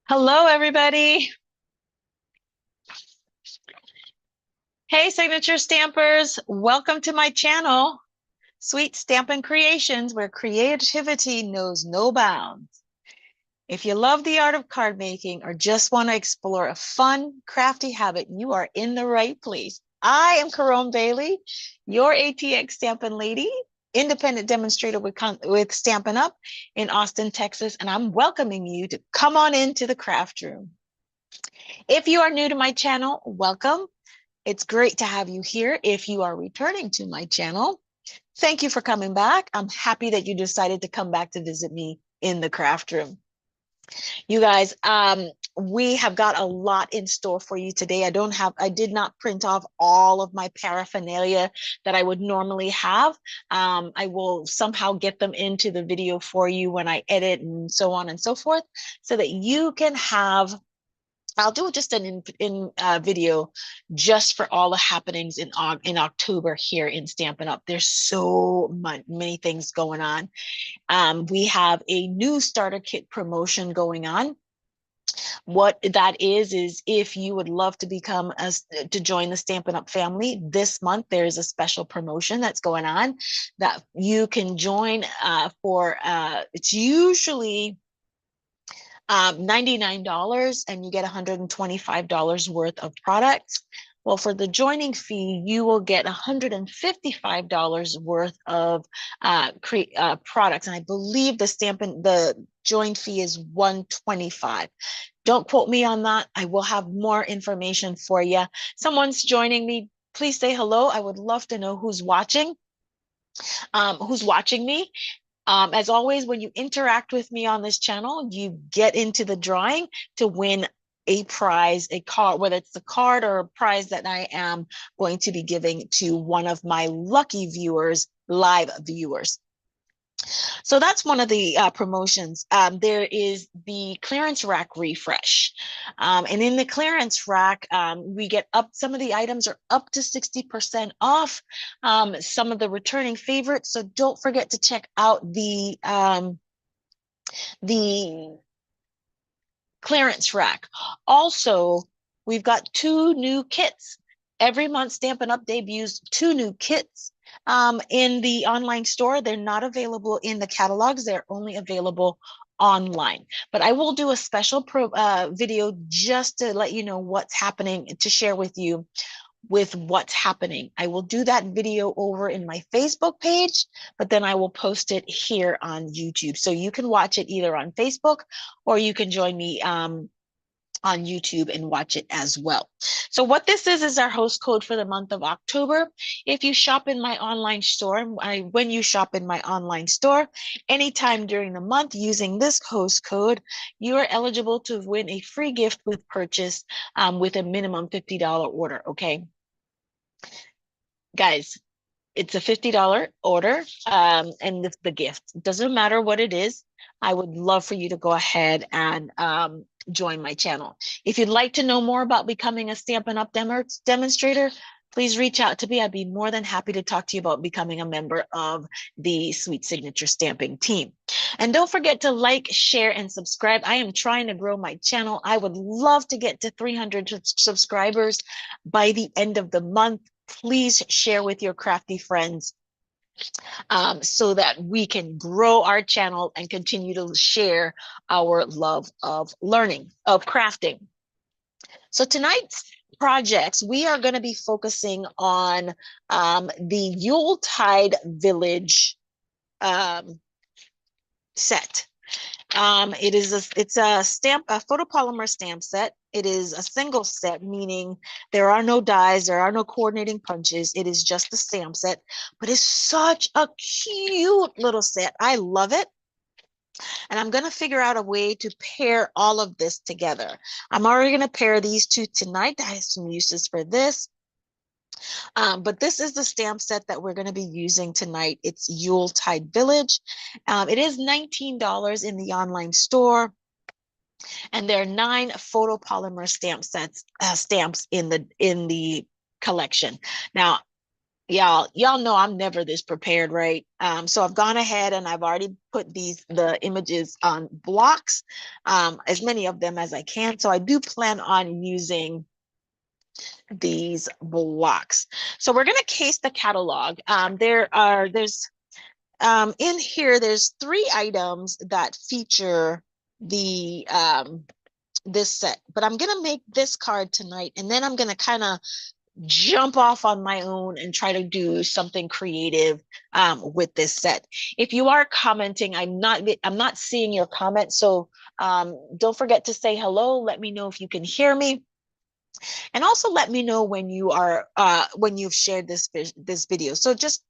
Hello, everybody. Hey, signature stampers. Welcome to my channel, Sweet Stampin' Creations, where creativity knows no bounds. If you love the art of card making or just want to explore a fun, crafty habit, you are in the right place. I am Caron Bailey, your ATX Stampin' Lady, independent demonstrator with Stampin' Up in Austin, Texas, and I'm welcoming you to come on into the craft room. If you are new to my channel, welcome. It's great to have you here. If you are returning to my channel, thank you for coming back. I'm happy that you decided to come back to visit me in the craft room. You guys, we have got a lot in store for you today. I did not print off all of my paraphernalia that I would normally have. I will somehow get them into the video for you when I edit and so on and so forth, so that you can have I'll do just an in video just for all the happenings in October here in Stampin' Up. There's so many things going on. We have a new starter kit promotion going on. What that is if you would love to to join the Stampin' Up family this month, there's a special promotion that's going on that you can join for. It's usually $99 and you get $125 worth of products. Well, for the joining fee, you will get $155 worth of products. And I believe the join fee is $125. Don't quote me on that. I will have more information for you. Someone's joining me. Please say hello. I would love to know who's watching me. As always, when you interact with me on this channel, you get into the drawing to win a prize, a card, whether it's a card or a prize that I am going to be giving to one of my lucky viewers, live viewers. So that's one of the promotions. There is the clearance rack refresh. And in the clearance rack, we get some of the items are up to 60% off. Some of the returning favorites. So don't forget to check out the clearance rack. Also, we've got 2 new kits. Every month, Stampin' Up debuts 2 new kits. In the online store, they're not available in the catalogs. They're only available online. But I will do a special video just to let you know what's happening, to share with you with what's happening. I will do that video over in my Facebook page, but then I will post it here on YouTube. So you can watch it either on Facebook or you can join me on YouTube and watch it as well. So what this is our host code for the month of October. If you shop in my online store, when you shop in my online store, anytime during the month using this host code, you are eligible to win a free gift with purchase with a minimum $50 order, okay? Guys, it's a $50 order and the gift. It doesn't matter what it is. I would love for you to go ahead and join my channel. If you'd like to know more about becoming a Stampin' Up demonstrator, please reach out to me. I'd be more than happy to talk to you about becoming a member of the Sweet Signature Stamping team. And don't forget to like, share, and subscribe. I am trying to grow my channel. I would love to get to 300 subscribers by the end of the month. Please share with your crafty friends so that we can grow our channel and continue to share our love of learning, of crafting. So tonight's projects, we are going to be focusing on the Yuletide Village set. It's a photopolymer stamp set. It is a single set, meaning there are no dies, there are no coordinating punches. It is just the stamp set, but it's such a cute little set. I love it. And I'm going to figure out a way to pair all of this together. I'm already going to pair these two tonight. I have some uses for this. But this is the stamp set that we're going to be using tonight. It's Yuletide Village. It is $19 in the online store. And there are 9 photopolymer stamps in the collection. Now, y'all know I'm never this prepared, right? So I've gone ahead and I've already put the images on blocks, as many of them as I can. So I do plan on using these blocks. So we're going to case the catalog. There's in here, there's 3 items that feature the this set, but I'm going to make this card tonight, and then I'm going to kind of jump off on my own and try to do something creative with this set. If you are commenting, I'm not seeing your comments, so don't forget to say hello. Let me know if you can hear me, and also let me know when you've shared this video. So just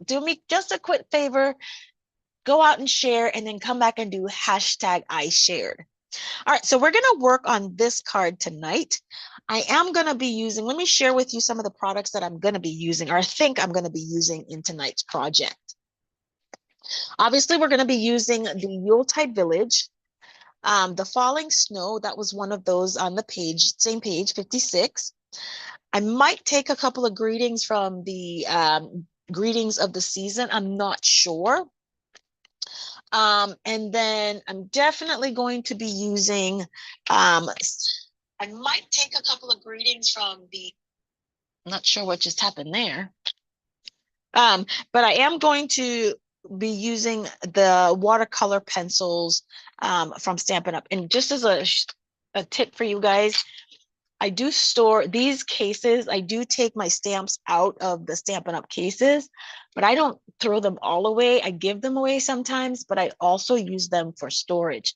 do me just a quick favor, go out and share, and then come back and do hashtag I shared. All right, so we're going to work on this card tonight. I am going to be using, let me share with you some of the products that I'm going to be using, or I think I'm going to be using in tonight's project. Obviously, we're going to be using the Yuletide Village, the Falling Snow. That was one of those on the page, same page, 56. I might take a couple of greetings from the greetings of the season. I'm not sure. And then I'm definitely going to be using, I might take a couple of greetings from the, I'm not sure what just happened there. But I am going to be using the watercolor pencils from Stampin' Up. And just as a tip for you guys, I do store these cases. I do take my stamps out of the Stampin' Up cases, but I don't throw them all away. I give them away sometimes, but I also use them for storage.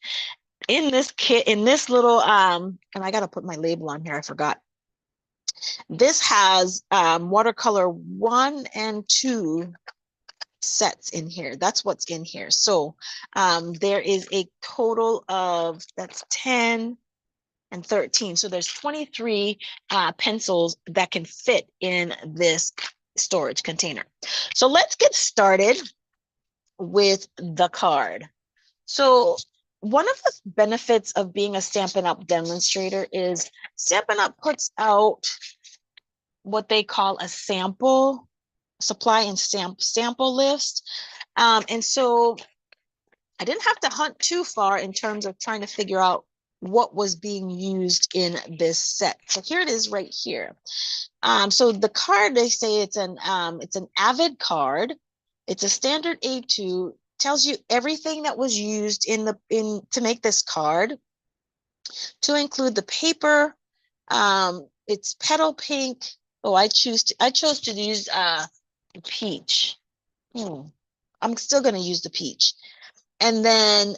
In this kit, in this little, and I got to put my label on here, I forgot. This has watercolor 1 and 2 sets in here. That's what's in here. So there is a total of, that's 10, and 13. So there's 23 pencils that can fit in this storage container. So let's get started with the card. So one of the benefits of being a Stampin' Up demonstrator is Stampin' Up puts out what they call a sample supply and sample list. And so I didn't have to hunt too far in terms of trying to figure out what was being used in this set. So here it is right here. So the card, they say it's an Avid card. It's a standard A2, tells you everything that was used to make this card, to include the paper. It's petal pink. Oh, I chose to use peach. I'm still going to use the peach. And then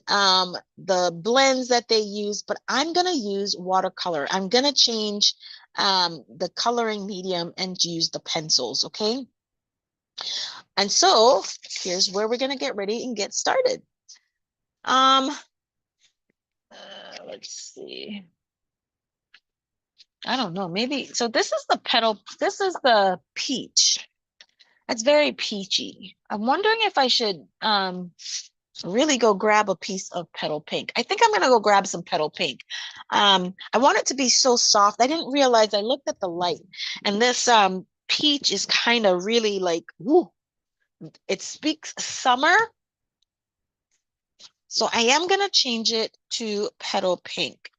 the blends that they use, but I'm going to use watercolor. I'm going to change the coloring medium and use the pencils, okay? And so here's where we're going to get ready and get started. Let's see. I don't know, maybe, so this is the petal, this is the peach. That's very peachy. I'm wondering if I should really go grab a piece of petal pink. I think I'm going to go grab some petal pink. I want it to be so soft. I didn't realize, I looked at the light, and this peach is kind of really like, woo, it speaks summer. So I am going to change it to petal pink.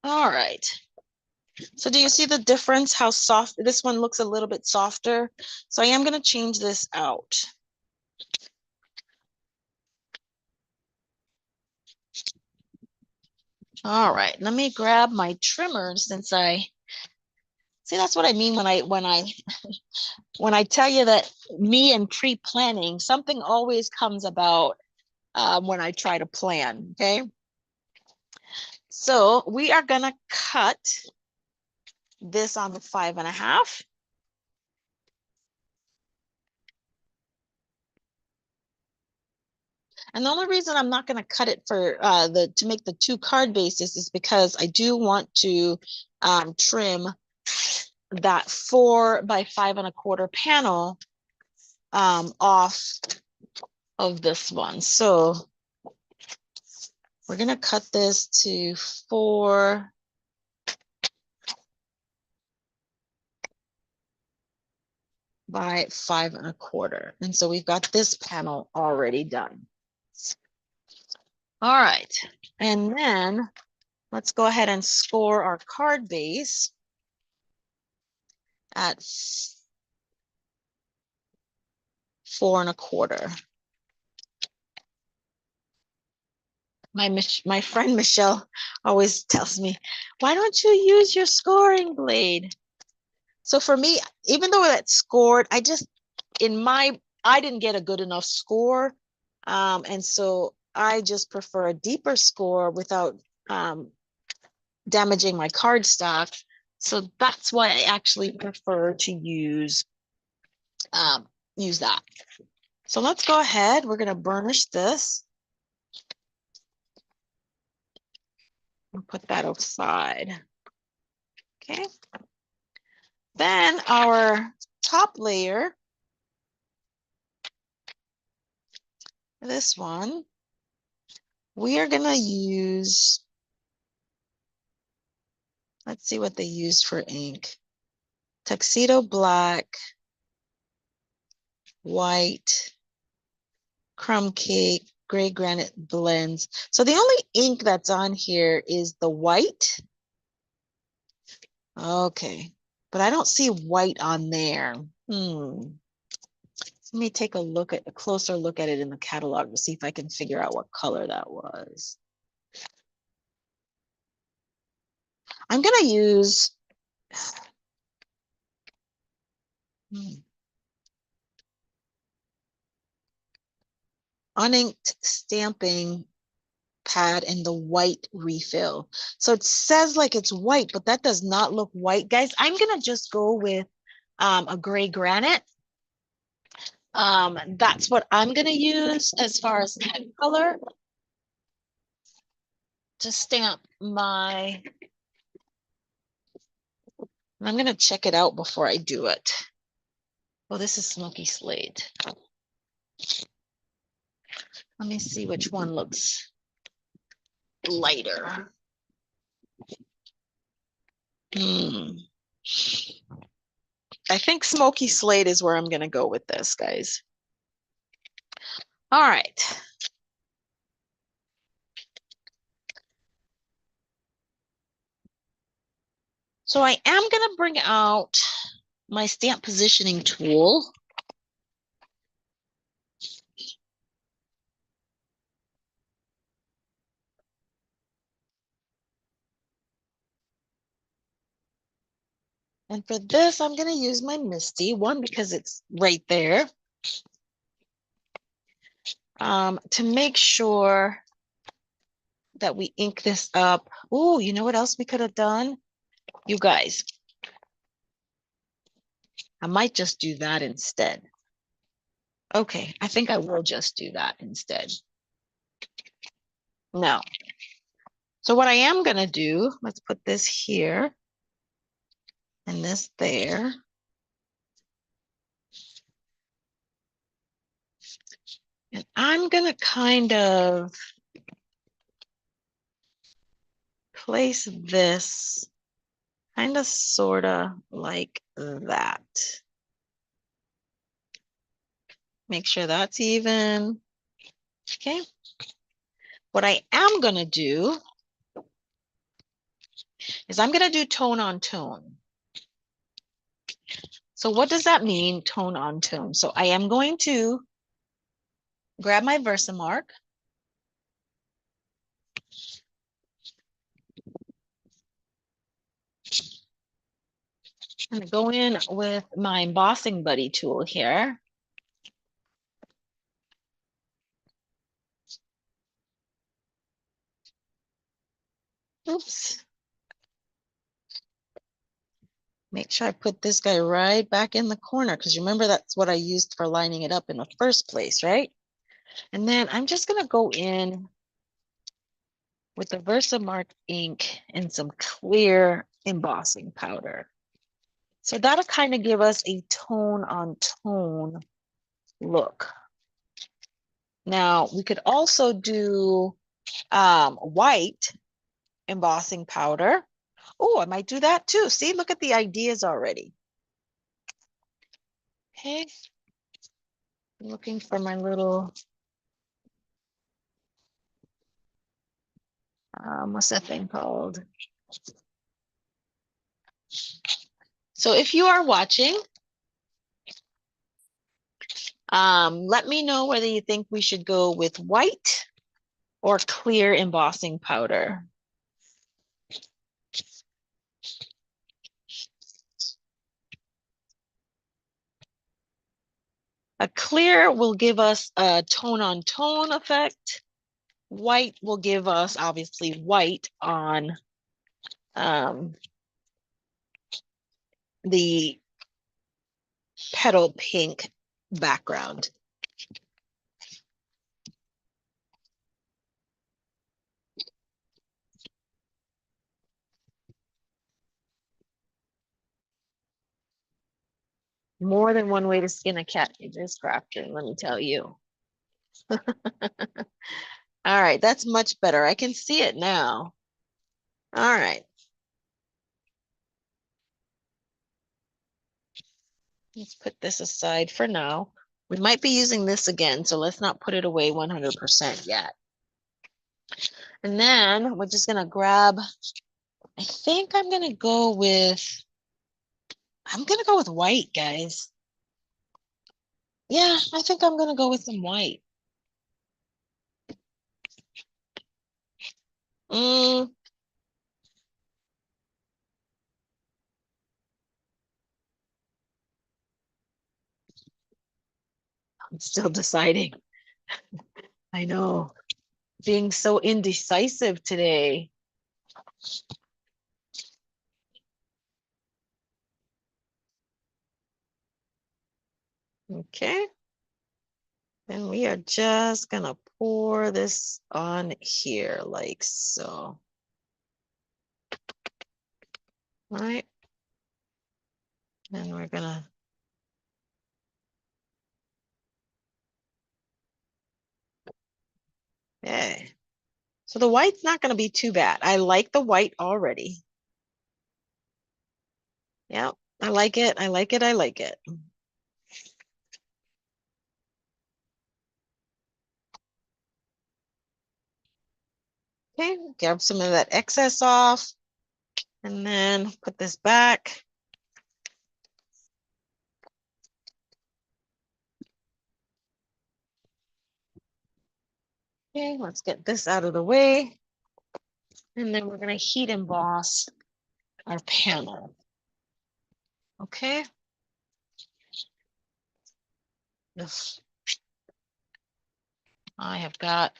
All right. So do you see the difference, how soft? This one looks a little bit softer. So I am going to change this out. All right, let me grab my trimmer, since I see, that's what I mean when I tell you that me and pre-planning, something always comes about when I try to plan, okay? So we are gonna cut this on the 5.5. And the only reason I'm not gonna cut it for to make the 2 card bases is because I do want to trim that 4 by 5 1/4 panel off of this one. So we're going to cut this to 4 by 5 1/4. And so we've got this panel already done. All right. And then let's go ahead and score our card base at 4 1/4. My friend Michelle always tells me, why don't you use your scoring blade? So for me, even though that's scored, I didn't get a good enough score. And so I just prefer a deeper score without damaging my card stock. So that's why I actually prefer to use that. So let's go ahead. We're going to burnish this. And put that aside. Okay. Then our top layer, this one, we are going to use, let's see what they used for ink. Tuxedo black, white, crumb cake, gray granite blends. So the only ink that's on here is the white. Okay, but I don't see white on there. Let me take a closer look at it in the catalog to see if I can figure out what color that was. I'm gonna use uninked stamping pad and the white refill. So it says like it's white, but that does not look white. Guys, I'm gonna just go with a gray granite. That's what I'm gonna use as far as head color to stamp my, I'm gonna check it out before I do it. Well, this is smoky slate. Let me see which one looks lighter. I think smoky slate is where I'm gonna go with this, guys. All right. So I am gonna bring out my stamp positioning tool. And for this, I'm gonna use my Misty one because it's right there. To make sure that we ink this up. Oh, you know what else we could have done? You guys, I might just do that instead. Okay, I think I will just do that instead. No. So what I am gonna do, let's put this here and this there. And I'm gonna kind of place this kind of sort of like that. Make sure that's even. Okay. What I am going to do is I'm going to do tone on tone. So what does that mean, tone on tone? So I am going to grab my Versamark. I'm going to go in with my embossing buddy tool here. Oops. Make sure I put this guy right back in the corner because remember that's what I used for lining it up in the first place, right? And then I'm just going to go in with the Versamark ink and some clear embossing powder. So that'll kind of give us a tone on tone look. Now we could also do white embossing powder. Oh, I might do that too. See, look at the ideas already. Okay, I'm looking for my little, what's that thing called? So if you are watching, let me know whether you think we should go with white or clear embossing powder. A clear will give us a tone on tone effect. White will give us obviously white on the petal pink background. More than one way to skin a cat in this crafting, let me tell you. All right, that's much better. I can see it now. All right. Let's put this aside for now. We might be using this again, so let's not put it away 100% yet. And then we're just gonna grab, I think I'm gonna go with white, guys. Yeah, I think I'm gonna go with some white. I'm still deciding. I know, being so indecisive today. Okay. And we are just gonna pour this on here like so. All right. And we're gonna, yeah. So the white's not gonna be too bad. I like the white already. Yep, I like it, I like it, I like it. Okay, grab some of that excess off and then put this back. Okay, let's get this out of the way. And then we're gonna heat emboss our panel. Okay. Yes. I have got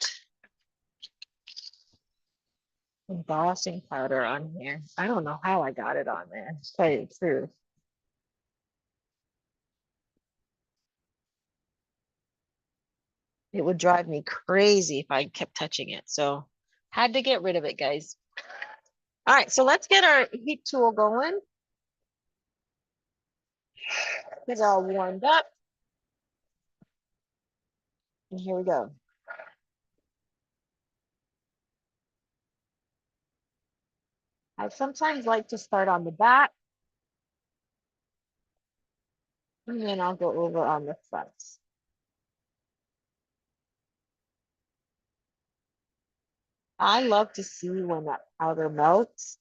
embossing powder on here. I don't know how I got it on there, to tell you the truth. It would drive me crazy if I kept touching it. So had to get rid of it, guys. All right, so let's get our heat tool going. Get all warmed up. And here we go. I sometimes like to start on the back, and then I'll go over on the front. I love to see when that powder melts.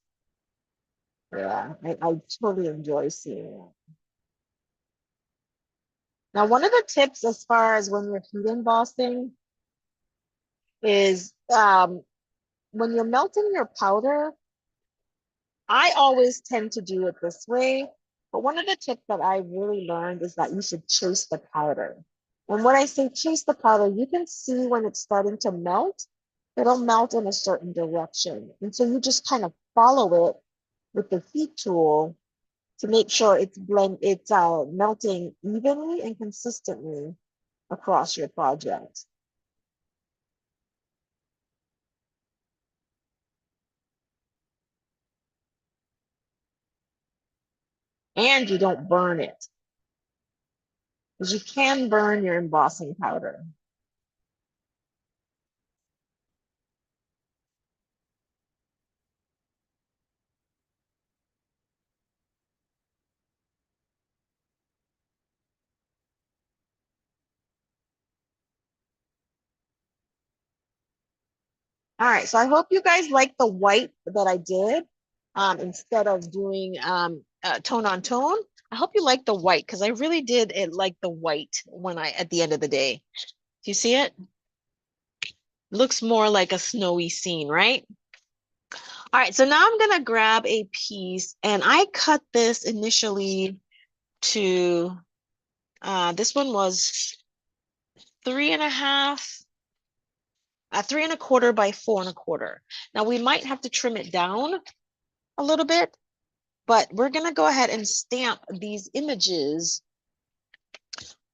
Yeah, I totally enjoy seeing it. Now, one of the tips as far as when you're heat embossing is when you're melting your powder, I always tend to do it this way. But one of the tips that I really learned is that you should chase the powder. And when I say chase the powder, you can see when it's starting to melt, it'll melt in a certain direction. And so you just kind of follow it with the heat tool to make sure it's melting evenly and consistently across your project. and you don't burn it, because you can burn your embossing powder. All right, so I hope you guys like the white that I did instead of doing tone on tone. I hope you like the white because I really did it like the white when I at the end of the day. Do you see it? Looks more like a snowy scene, right? All right, so now I'm gonna grab a piece and I cut this initially to, this one was 3.5, 3.25 by 4.25. Now we might have to trim it down a little bit, but we're gonna go ahead and stamp these images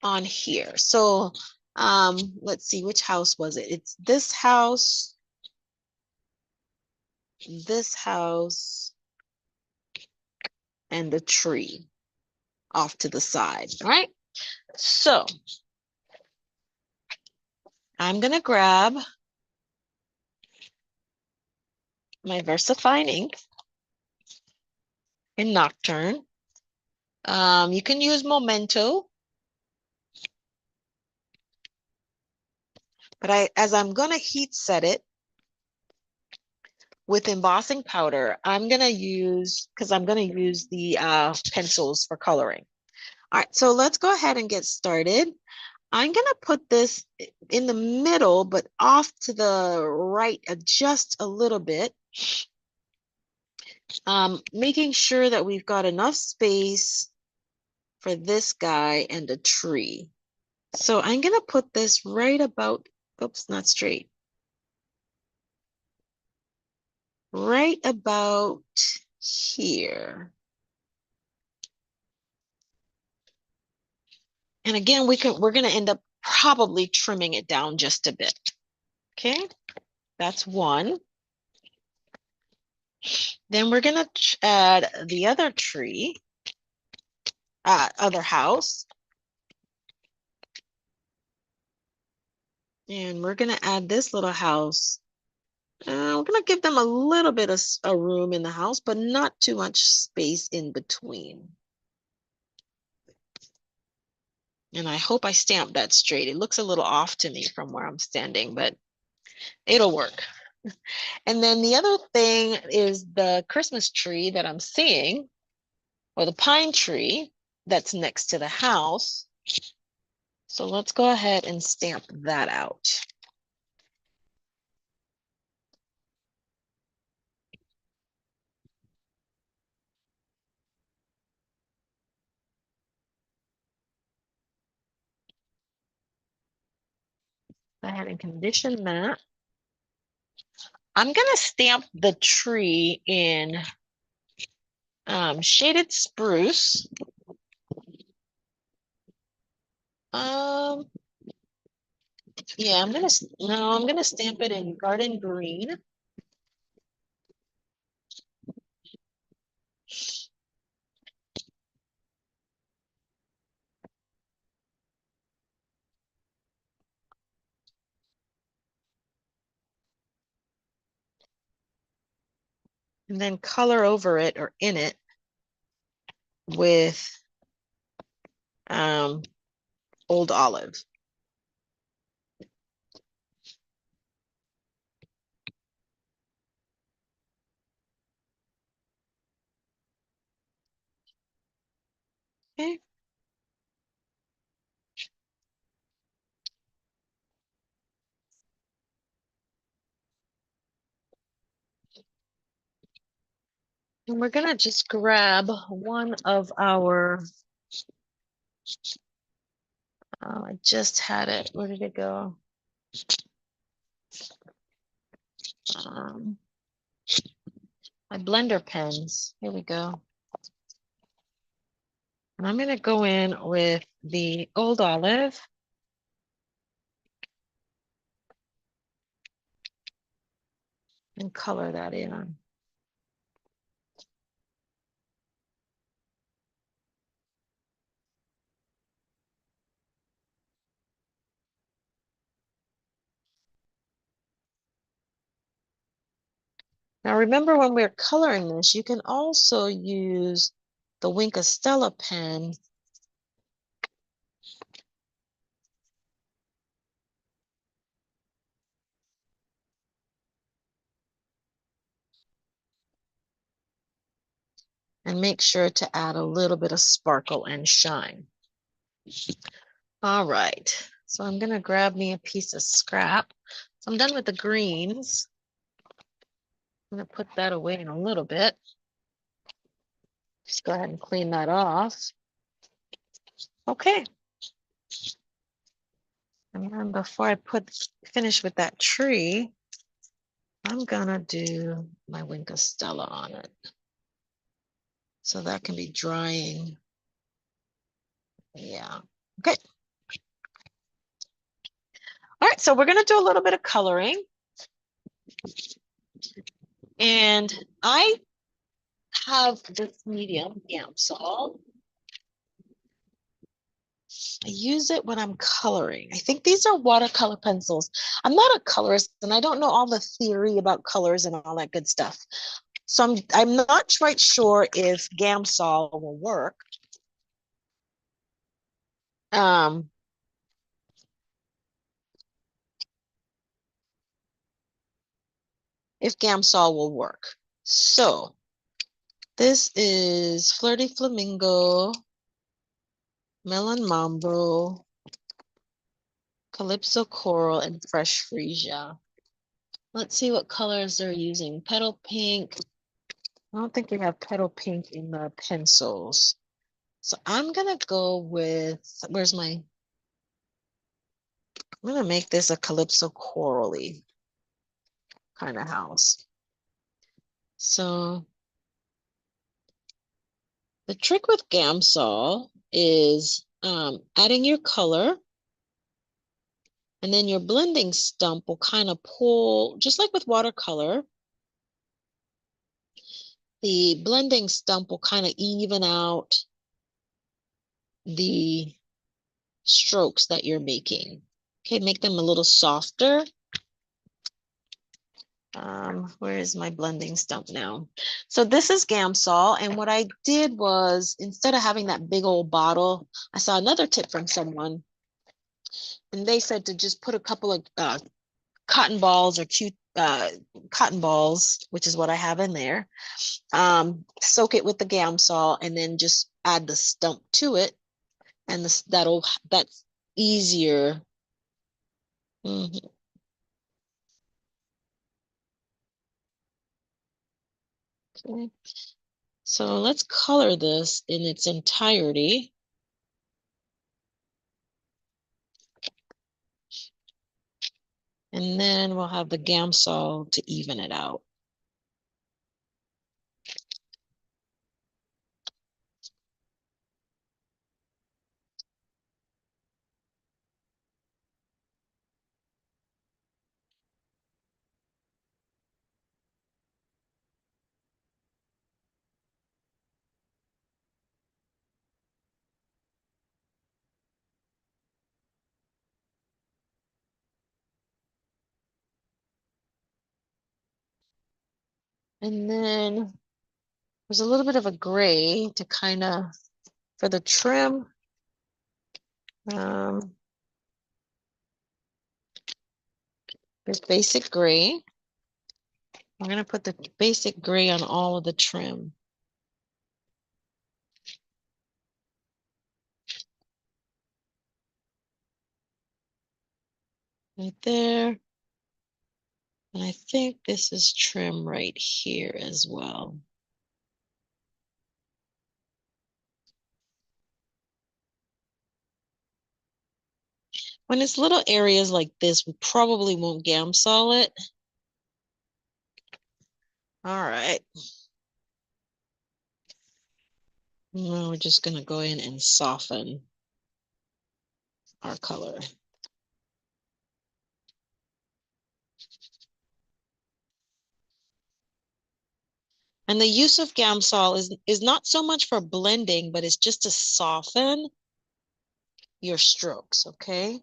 on here. So let's see, which house was it? It's this house, and the tree off to the side. All right. So I'm gonna grab my VersaFine ink in Nocturne. You can use Memento, but as I'm gonna heat set it with embossing powder, I'm gonna use, because I'm gonna use the pencils for coloring. All right, so let's go ahead and get started. I'm gonna put this in the middle, but off to the right just a little bit. Making sure that we've got enough space for this guy and the tree. So I'm gonna put this right about, oops, not straight. Right about here. And again, we're gonna end up probably trimming it down just a bit. Okay, that's one. Then we're gonna add the other tree, other house. And we're gonna add this little house. We're gonna give them a little bit of a room in the house, but not too much space in between. And I hope I stamped that straight. It looks a little off to me from where I'm standing, but it'll work. And then the other thing is the Christmas tree that I'm seeing, or the pine tree that's next to the house. So let's go ahead and stamp that out. Go ahead and condition that. I'm gonna stamp the tree in shaded spruce. Yeah, I'm gonna stamp it in garden green. And then color over it or in it with old olive. Okay. And we're gonna just grab one of our, I just had it. Where did it go? My blender pens. Here we go. And I'm gonna go in with the old olive. And color that in. Now remember, when we're coloring this, you can also use the Wink of Stella pen and make sure to add a little bit of sparkle and shine. All right, so I'm gonna grab me a piece of scrap. So I'm done with the greens. I'm gonna put that away in a little bit. Just go ahead and clean that off. Okay. And then before I finish with that tree, I'm gonna do my Wink of Stella on it. So that can be drying. Yeah. Okay. All right, so we're gonna do a little bit of coloring. And I have this medium Gamsol. I use it when I'm coloring. I think these are watercolor pencils. I'm not a colorist and I don't know all the theory about colors and all that good stuff. So I'm not quite sure if Gamsol will work. Um, if Gamsol will work. So this is Flirty Flamingo, Melon Mambo, Calypso Coral, and Fresh Freesia. Let's see what colors they're using. Petal Pink. I don't think they have Petal Pink in the pencils. So I'm gonna go with, I'm gonna make this a Calypso Corally kind of house. So the trick with Gamsol is adding your color, and then your blending stump will kind of pull, just like with watercolor, the blending stump will kind of even out the strokes that you're making. Okay, make them a little softer. Where is my blending stump now? So this is Gamsol, and what I did was, instead of having that big old bottle, I saw another tip from someone, and they said to just put a couple of cotton balls or cute cotton balls, which is what I have in there. Soak it with the Gamsol, and then just add the stump to it, and that's easier. Mhm. Okay. So let's color this in its entirety. And then we'll have the Gamsol to even it out. And then there's a little bit of a gray to kind of, for the trim. There's basic gray. I'm going to put the basic gray on all of the trim. Right there. And I think this is trim right here as well. When it's little areas like this, we probably won't Gamsol it. All right. Now we're just going to go in and soften our color. And the use of Gamsol is not so much for blending, but it's just to soften your strokes, okay?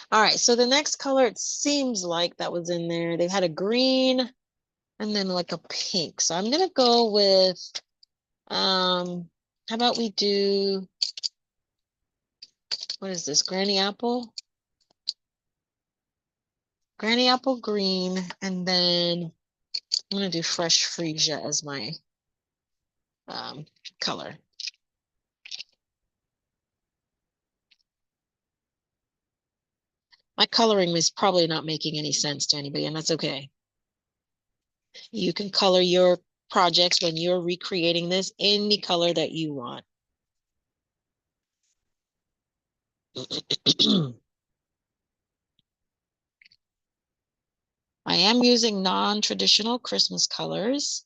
All right, so the next color, it seems like that was in there. They had a green, and then like a pink. So I'm gonna go with, how about we do, what is this, Granny Apple? Granny Apple green, and then I'm gonna do fresh freesia as my color. My coloring is probably not making any sense to anybody, and that's okay. You can color your projects when you're recreating this any color that you want. I am using non-traditional Christmas colors.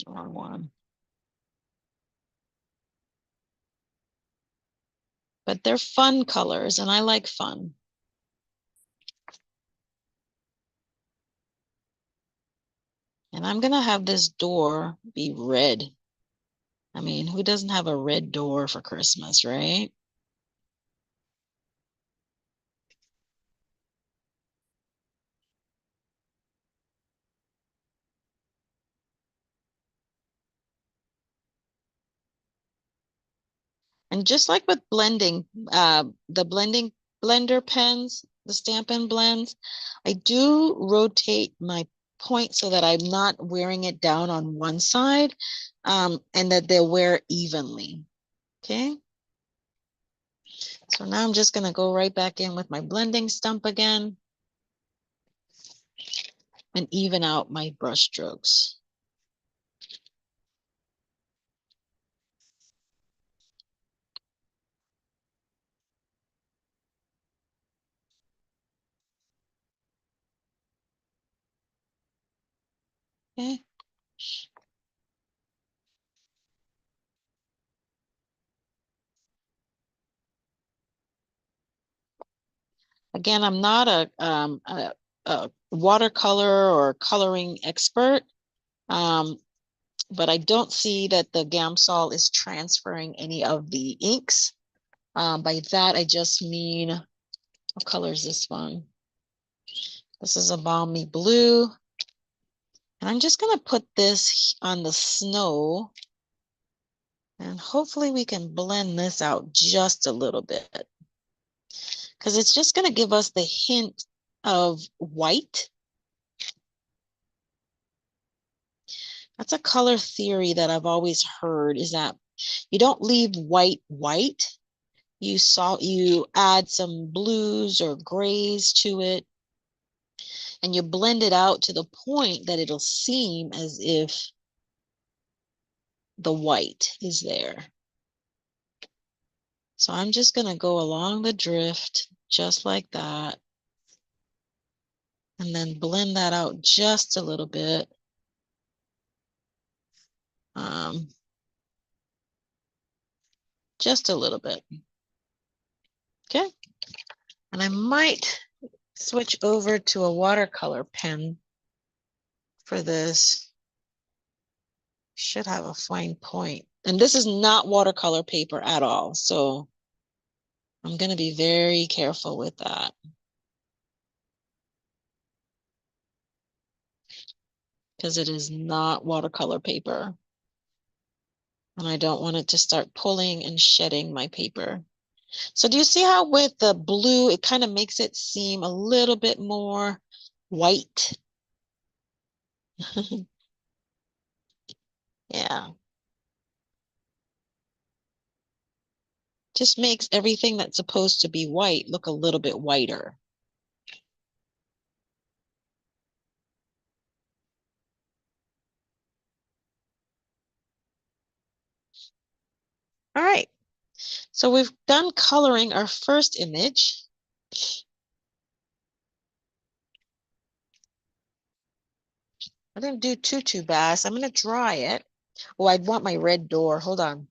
Wrong one. But they're fun colors, and I like fun. And I'm gonna have this door be red. I mean, who doesn't have a red door for Christmas, right? And just like with blending, the blending blender pens, the Stampin' blends, I do rotate my point so that I'm not wearing it down on one side, and that they wear evenly. Okay. So now I'm just going to go right back in with my blending stump again and even out my brush strokes. Okay. Again, I'm not a watercolor or coloring expert, but I don't see that the Gamsol is transferring any of the inks. By that, I just mean, what color is this one? This is a balmy blue. And I'm just going to put this on the snow. And hopefully we can blend this out just a little bit, because it's just going to give us the hint of white. That's a color theory that I've always heard, is that you don't leave white white. You add some blues or grays to it, and you blend it out to the point that it'll seem as if the white is there. So I'm just going to go along the drift just like that, and then blend that out just a little bit. Just a little bit. Okay. And I might switch over to a watercolor pen for this. Should have a fine point. And this is not watercolor paper at all. So I'm going to be very careful with that, because it is not watercolor paper. And I don't want it to start pulling and shedding my paper. So do you see how with the blue, it kind of makes it seem a little bit more white? Yeah. Just makes everything that's supposed to be white look a little bit whiter. All right. So we've done coloring our first image. I didn't do too bad. So I'm going to dry it. Oh, I'd want my red door. Hold on.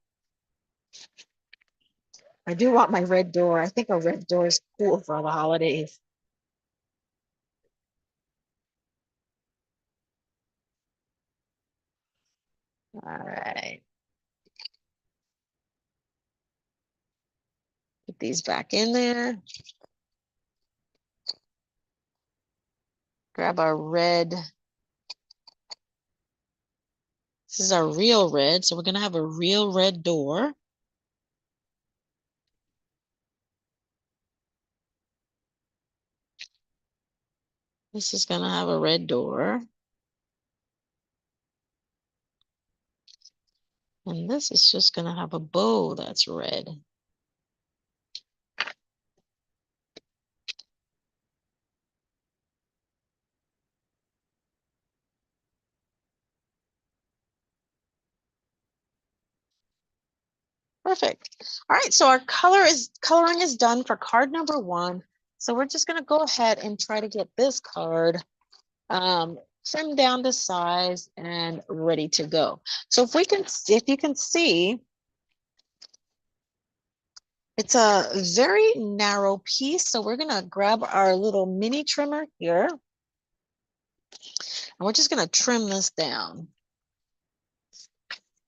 I do want my red door. I think a red door is cool for the holidays. All right. Put these back in there. Grab our red. This is our real red. So we're going to have a real red door. This is going to have a red door. And this is just going to have a bow that's red. Perfect. All right, so our coloring is done for card number 1. So we're just going to go ahead and try to get this card trimmed down to size and ready to go. So if you can see, it's a very narrow piece. So we're going to grab our little mini trimmer here, and we're just going to trim this down.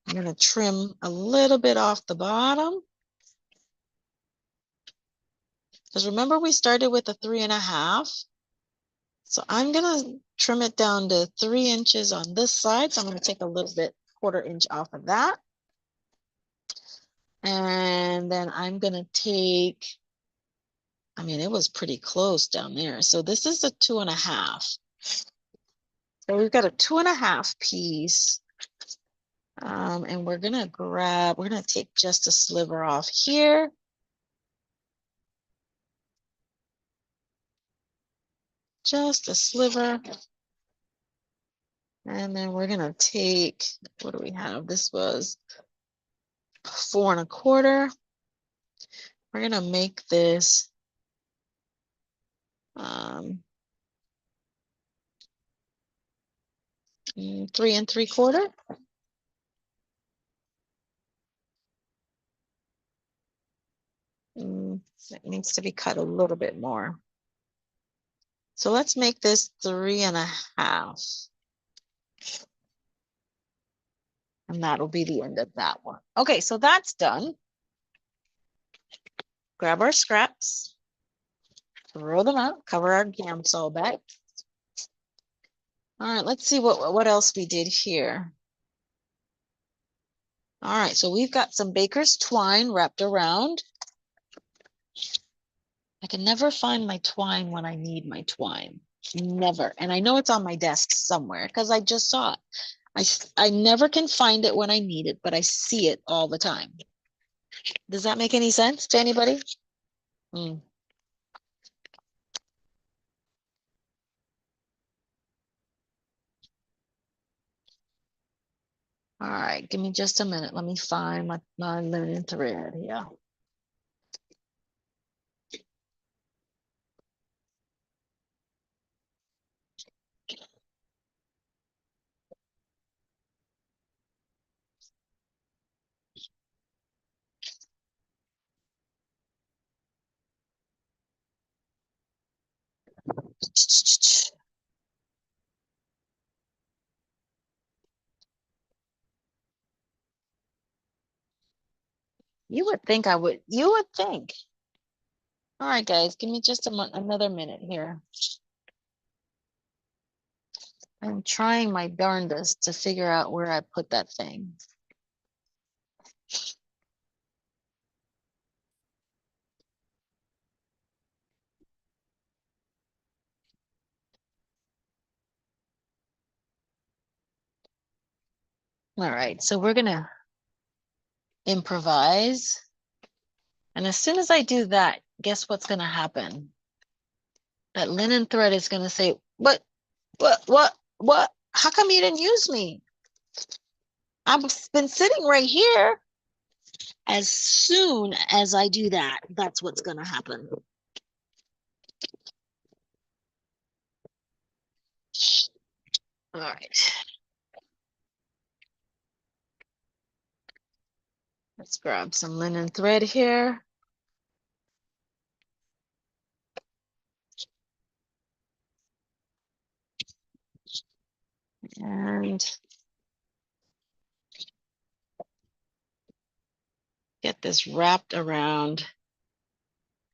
I'm going to trim a little bit off the bottom. Because remember, we started with a 3.5. So I'm going to trim it down to 3 inches on this side. So I'm going to take a little bit, 1/4 inch off of that. And then I'm going to take, I mean, it was pretty close down there. So this is a 2.5. So we've got a 2.5 piece. And we're going to take just a sliver off here. Just a sliver. And then we're going to take, what do we have? This was 4 1/4. We're going to make this 3 3/4. It needs to be cut a little bit more. So let's make this 3.5. And that'll be the end of that one. Okay, so that's done. Grab our scraps, throw them out, cover our gamsol back. All right, let's see what else we did here. All right, so we've got some baker's twine wrapped around. I can never find my twine when I need my twine. Never. And I know it's on my desk somewhere because I just saw it. I never can find it when I need it, but I see it all the time. Does that make any sense to anybody? Mm. All right, give me just a minute. Let me find my linen thread here. You would think I would. You would think. All right, guys, give me just another minute here. I'm trying my darndest to figure out where I put that thing. All right, so we're gonna improvise. And as soon as I do that, guess what's gonna happen? That linen thread is gonna say, what? How come you didn't use me? I've been sitting right here. As soon as I do that, that's what's gonna happen. All right. Let's grab some linen thread here. And get this wrapped around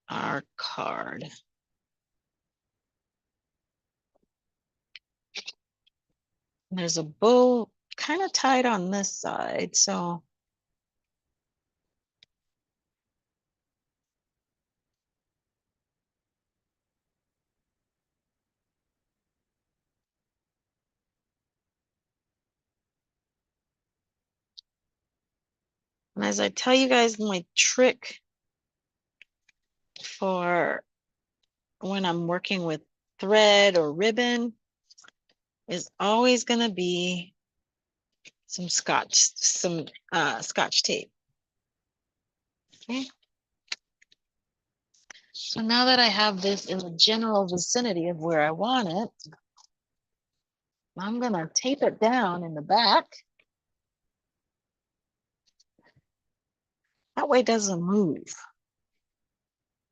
our card. And there's a bow kind of tied on this side, so and as I tell you guys, my trick for when I'm working with thread or ribbon is always going to be some scotch tape. Okay. So now that I have this in the general vicinity of where I want it, I'm going to tape it down in the back. That way it doesn't move.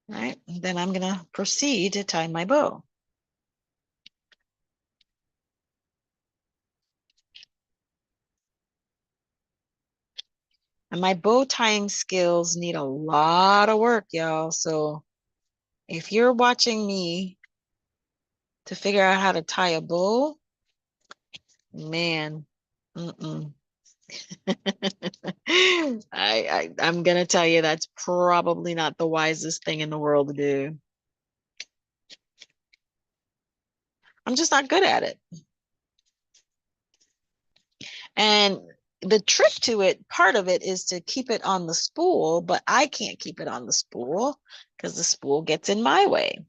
Right? And then I'm going to proceed to tie my bow. And my bow tying skills need a lot of work, y'all. So if you're watching me to figure out how to tie a bow, man, I'm gonna tell you that's probably not the wisest thing in the world to do. I'm just not good at it. And the trick to it, part of it is to keep it on the spool, but I can't keep it on the spool because the spool gets in my way.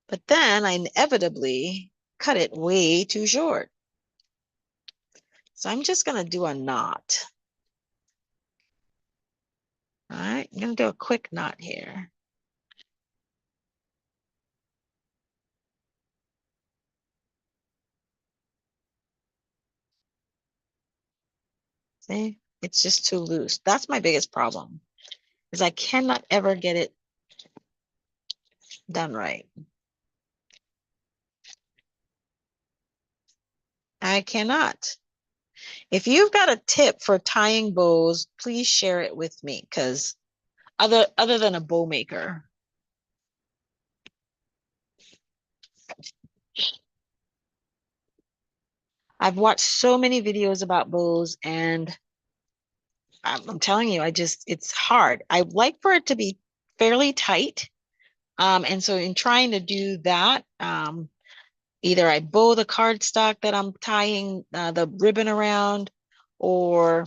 But then I inevitably cut it way too short. So I'm just going to do a knot. All right, I'm going to do a quick knot here. See, it's just too loose. That's my biggest problem, is I cannot ever get it done right. I cannot. If you've got a tip for tying bows, please share it with me, because other than a bow maker. I've watched so many videos about bows, and I'm telling you, it's hard. I like for it to be fairly tight. And so in trying to do that, either I bow the cardstock that I'm tying the ribbon around, or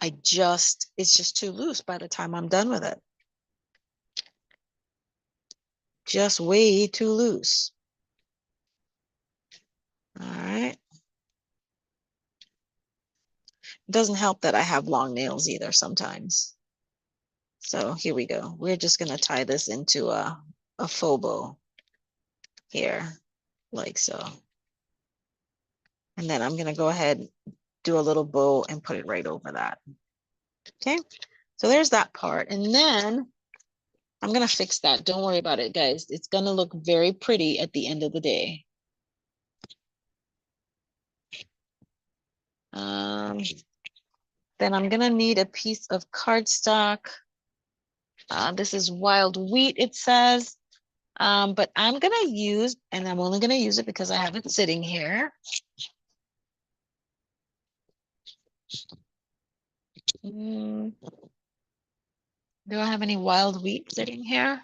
it's just too loose by the time I'm done with it. Just way too loose. All right. It doesn't help that I have long nails either sometimes. So here we go. We're just going to tie this into a faux bow here, like so. And then I'm going to go ahead, do a little bow and put it right over that. Okay, so there's that part. And then I'm going to fix that. Don't worry about it, guys. It's going to look very pretty at the end of the day. Then I'm going to need a piece of cardstock. This is wild wheat, it says. But I'm going to use, and I'm only going to use it because I have it sitting here. Do I have any wild wheat sitting here?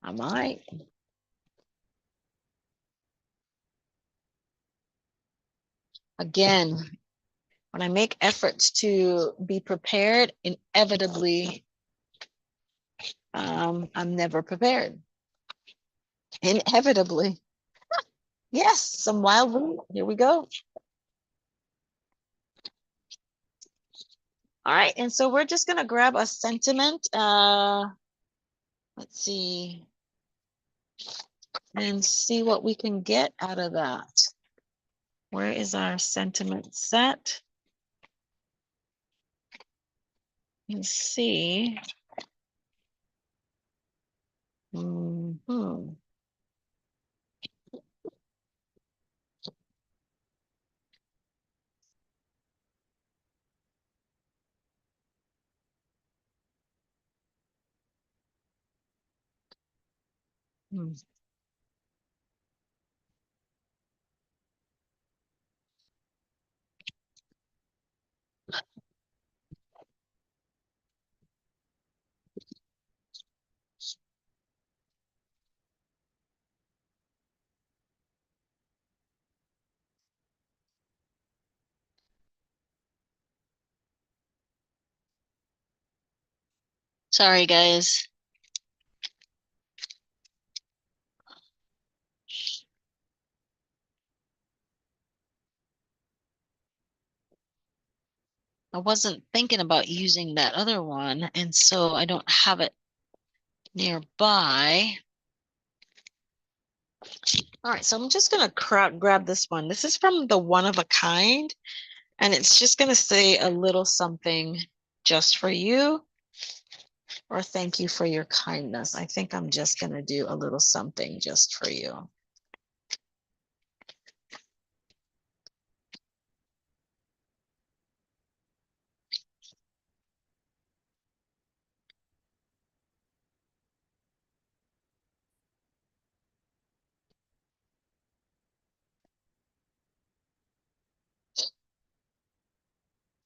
I might. Again, when I make efforts to be prepared, inevitably, I'm never prepared. Inevitably. Yes, some wild wheat. Here we go. All right, and so we're just gonna grab a sentiment. Let's see, and see what we can get out of that. Where is our sentiment set? Let's see. Hmm. Sorry, guys. I wasn't thinking about using that other one, and so I don't have it nearby. All right, so I'm just gonna grab this one. This is from the One of a Kind, and it's just gonna say a little something just for you, or thank you for your kindness. I think I'm just gonna do a little something just for you.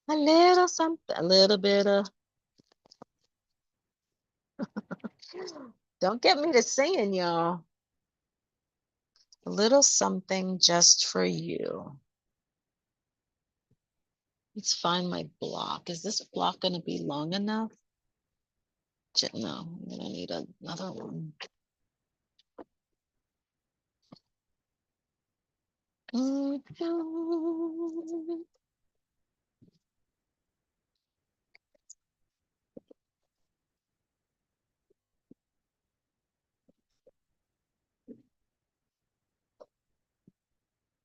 A little something, a little bit of, don't get me to singing, y'all. A little something just for you. Let's find my block. Is this block going to be long enough? No, I'm going to need another one.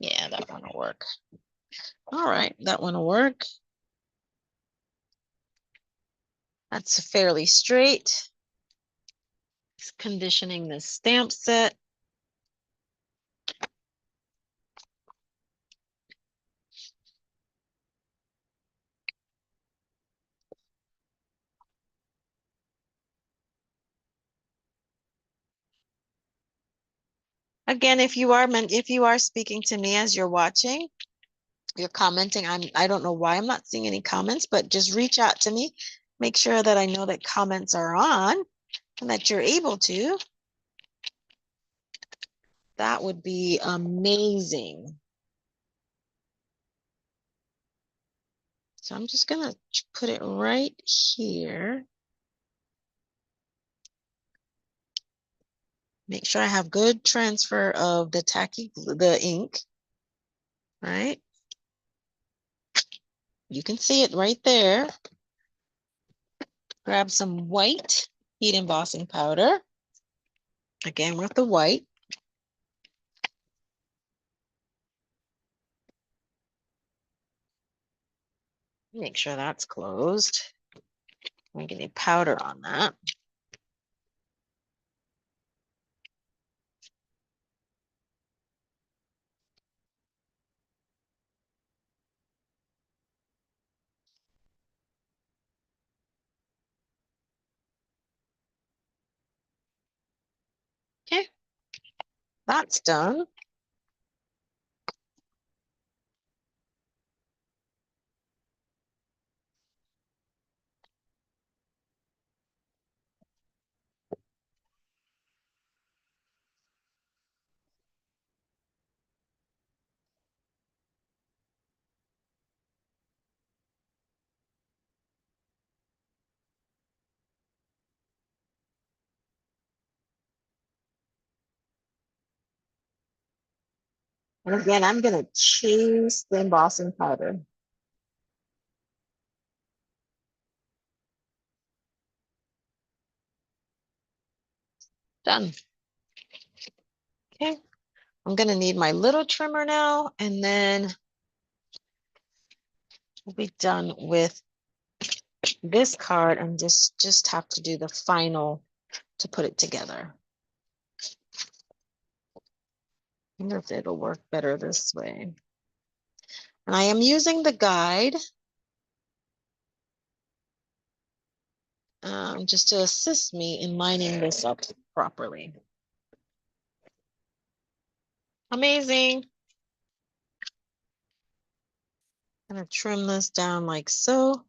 Yeah, that one will work. All right, that one will work. That's fairly straight. It's conditioning the stamp set. Again, if you are speaking to me as you're watching, you're commenting. I don't know why I'm not seeing any comments, but just reach out to me. Make sure that I know that comments are on and that you're able to. That would be amazing. So I'm just gonna put it right here. Make sure I have good transfer of the the ink, right? You can see it right there. Grab some white heat embossing powder. Again, with the white. Make sure that's closed. I'm getting powder on that. Okay, that's done. And again, I'm gonna choose the embossing powder. Done. Okay, I'm gonna need my little trimmer now, and then we'll be done with this card and just have to do the final to put it together. I wonder if it'll work better this way. And I am using the guide just to assist me in lining this up properly. Amazing. I'm gonna trim this down like so.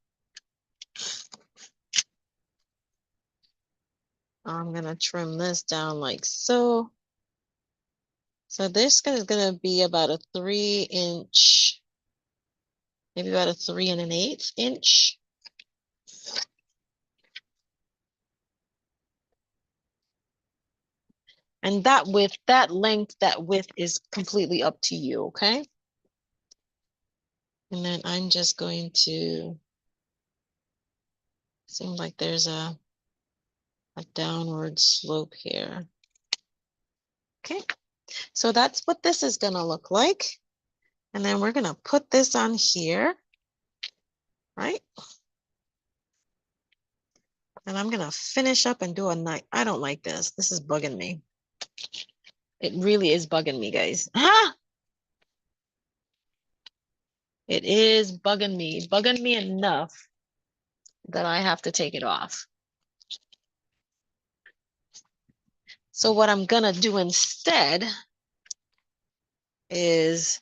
I'm gonna trim this down like so. So this is gonna be about a 3-inch, maybe about a 3 1/8 inch. And that width, that length, that width is completely up to you, okay? And then I'm just going to, seem like there's a downward slope here. Okay, so that's what this is gonna look like. And then we're gonna put this on here, right? And I'm gonna finish up and do a night. I don't like this. This is bugging me. It really is bugging me, guys. Ah! It is bugging me enough that I have to take it off. So what I'm gonna do instead is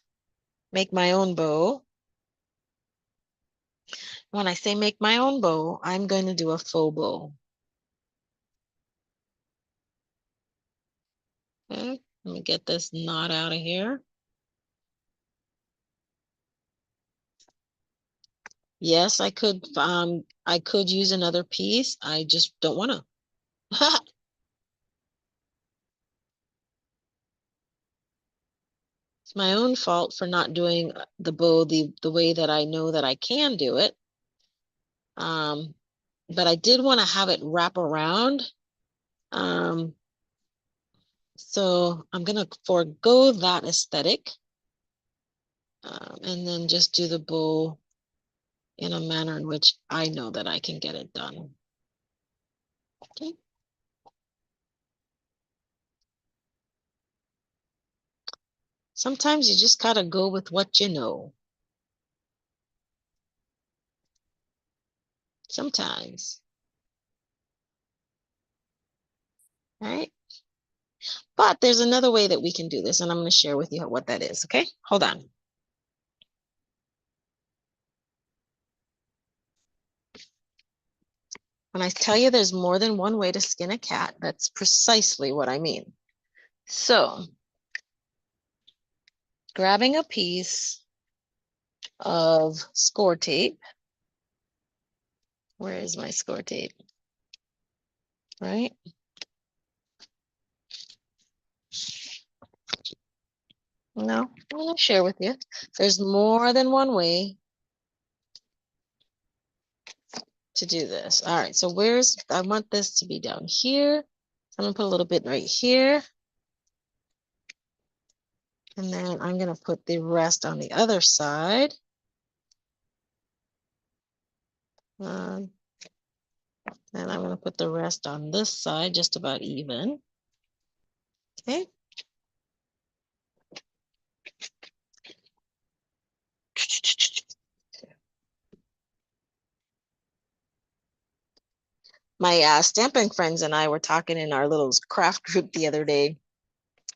make my own bow. When I say make my own bow, I'm going to do a faux bow. Okay, let me get this knot out of here. Yes, I could use another piece. I just don't want to. It's my own fault for not doing the bow the way that I know that I can do it. But I did want to have it wrap around. So I'm going to forego that aesthetic, and then just do the bow in a manner in which I know that I can get it done. Okay. Sometimes you just gotta go with what you know. Sometimes, right? But there's another way that we can do this, and I'm going to share with you what that is. Okay, hold on. When I tell you there's more than one way to skin a cat, that's precisely what I mean. So, grabbing a piece of score tape. Where is my score tape? Right? No, I'm going to share with you. There's more than one way to do this. All right, so I want this to be down here. So I'm going to put a little bit right here. And then I'm going to put the rest on the other side. And I'm going to put the rest on this side, just about even. Okay. My stamping friends and I were talking in our little craft group the other day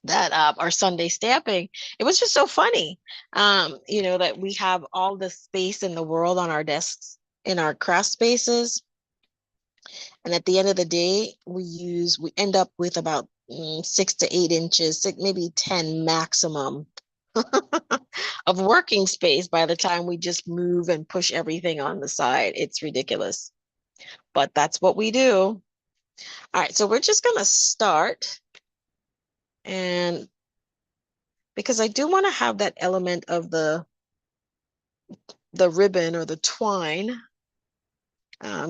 that our Sunday stamping, it was just so funny, that we have all the space in the world on our desks in our craft spaces. And at the end of the day, we end up with about 6 to 8 inches, maybe 10 maximum of working space by the time we just move and push everything on the side. It's ridiculous, but that's what we do. All right, so we're just going to start. And because I do want to have that element of the ribbon or the twine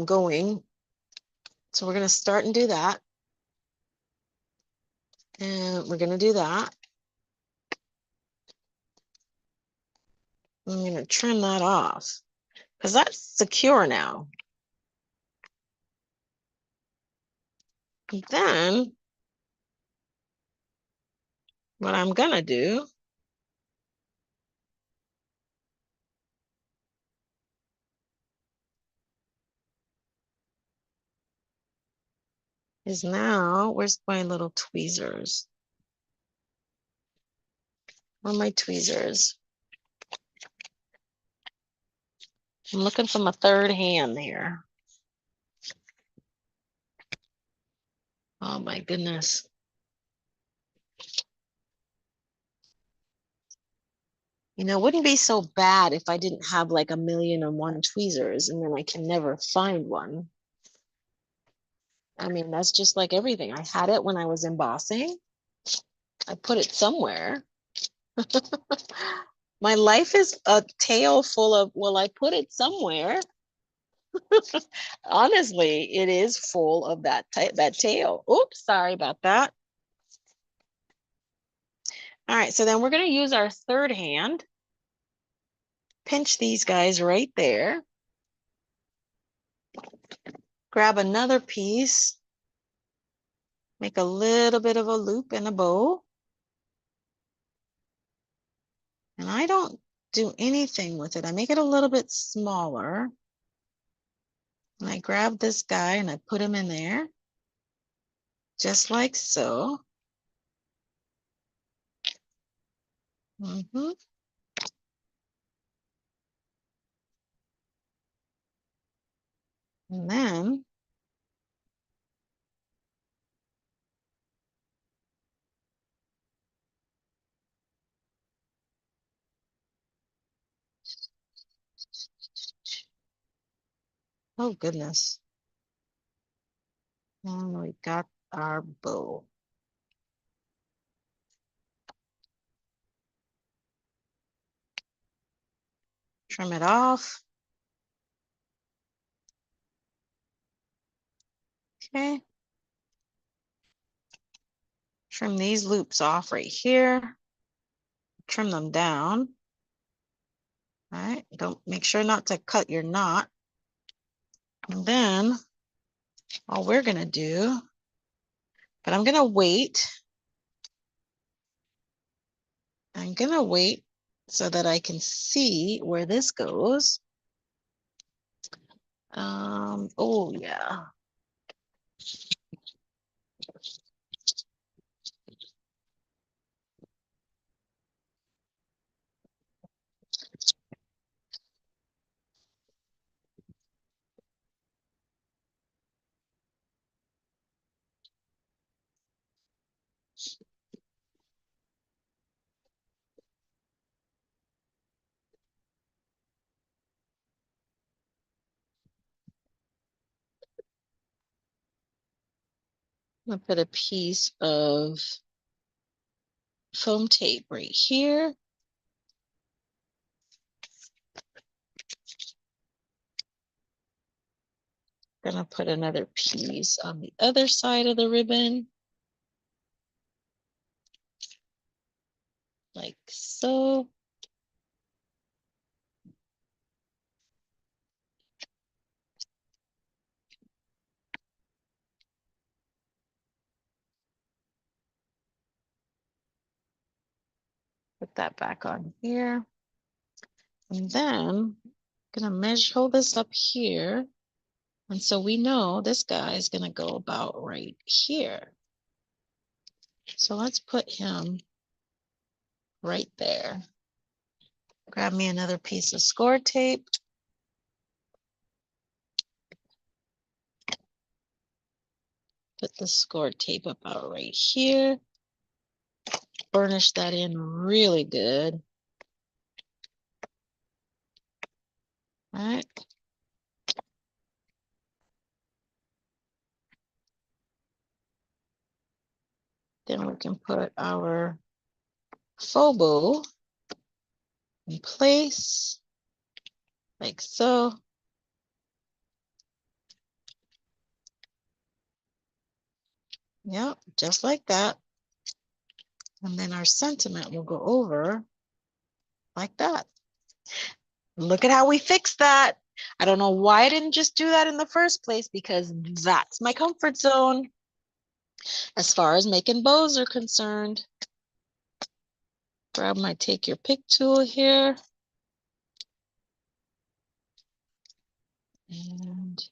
going. So we're going to start and do that. And we're going to do that. I'm going to trim that off because that's secure now. And then what I'm going to do is now, where's my little tweezers? Where are my tweezers? I'm looking for my third hand here. Oh my goodness. You know, it wouldn't be so bad if I didn't have like 1,000,001 tweezers and then I can never find one. I mean, that's just like everything. I had it when I was embossing. I put it somewhere. My life is a tale full of, well, I put it somewhere. Honestly, it is full of that tale. Oops, sorry about that. All right, so then we're going to use our third hand. Pinch these guys right there. Grab another piece. Make a little bit of a loop in a bow. And I don't do anything with it. I make it a little bit smaller. And I grab this guy and I put him in there. Just like so. Mm-hmm. And then oh goodness. And we got our bow. Trim it off. Okay. Trim these loops off right here. Trim them down. All right. Don't make sure not to cut your knot. And then all we're going to do, but I'm going to wait. I'm going to wait so that I can see where this goes. Oh yeah. I'm gonna put a piece of foam tape right here. Gonna put another piece on the other side of the ribbon. Like so. Put that back on here. And then I'm gonna measure, hold this up here. And so we know this guy is gonna go about right here. So let's put him right there. Grab me another piece of score tape. Put the score tape about right here. Burnish that in really good. All right. Then we can put our faux bow in place, like so. Yep, just like that. And then our sentiment will go over like that. Look at how we fixed that. I don't know why I didn't just do that in the first place, because that's my comfort zone as far as making bows are concerned. Grab my take your pick tool here. And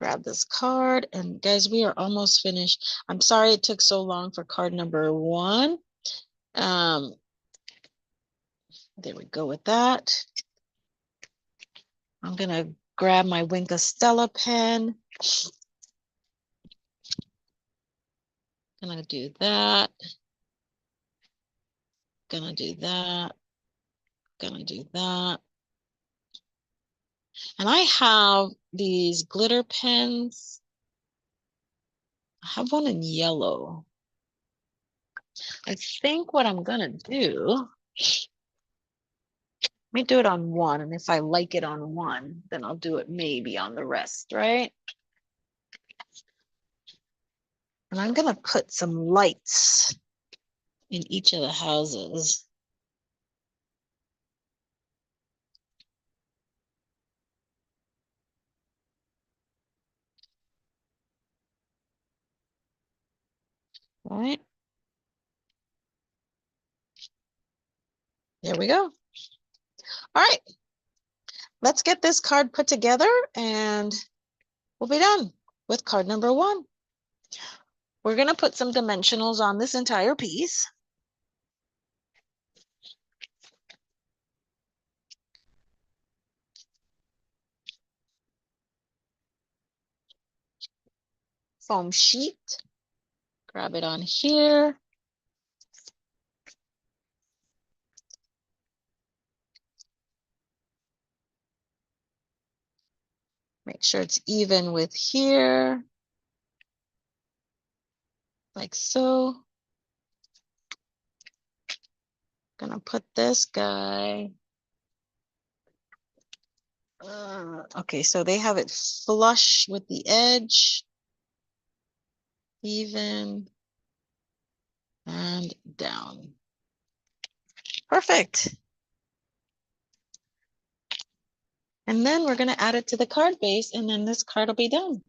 grab this card, and guys, we are almost finished. I'm sorry it took so long for card number 1. There we go with that. I'm gonna grab my Wink of Stella pen. Gonna do that. Gonna do that. Gonna do that. And I have these glitter pens. I have one in yellow. I think what I'm gonna do, let me do it on one, and if I like it on one, then I'll do it maybe on the rest, right? And I'm gonna put some lights in each of the houses. All right. There we go. All right. Let's get this card put together and we'll be done with card number 1. We're going to put some dimensionals on this entire piece. Foam sheet. Grab it on here. Make sure it's even with here. Like so. Gonna put this guy. Okay, so they have it flush with the edge. Even. And down. Perfect. And then we're going to add it to the card base, and then this card will be done.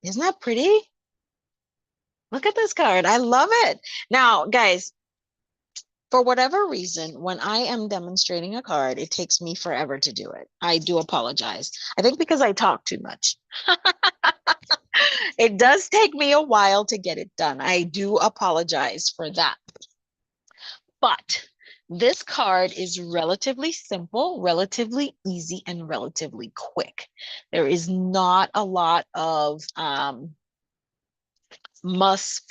Isn't that pretty? Look at this card. I love it. Now, guys, for whatever reason, when I am demonstrating a card, it takes me forever to do it. I do apologize. I think because I talk too much. It does take me a while to get it done. I do apologize for that. But this card is relatively simple, relatively easy, and relatively quick. There is not a lot of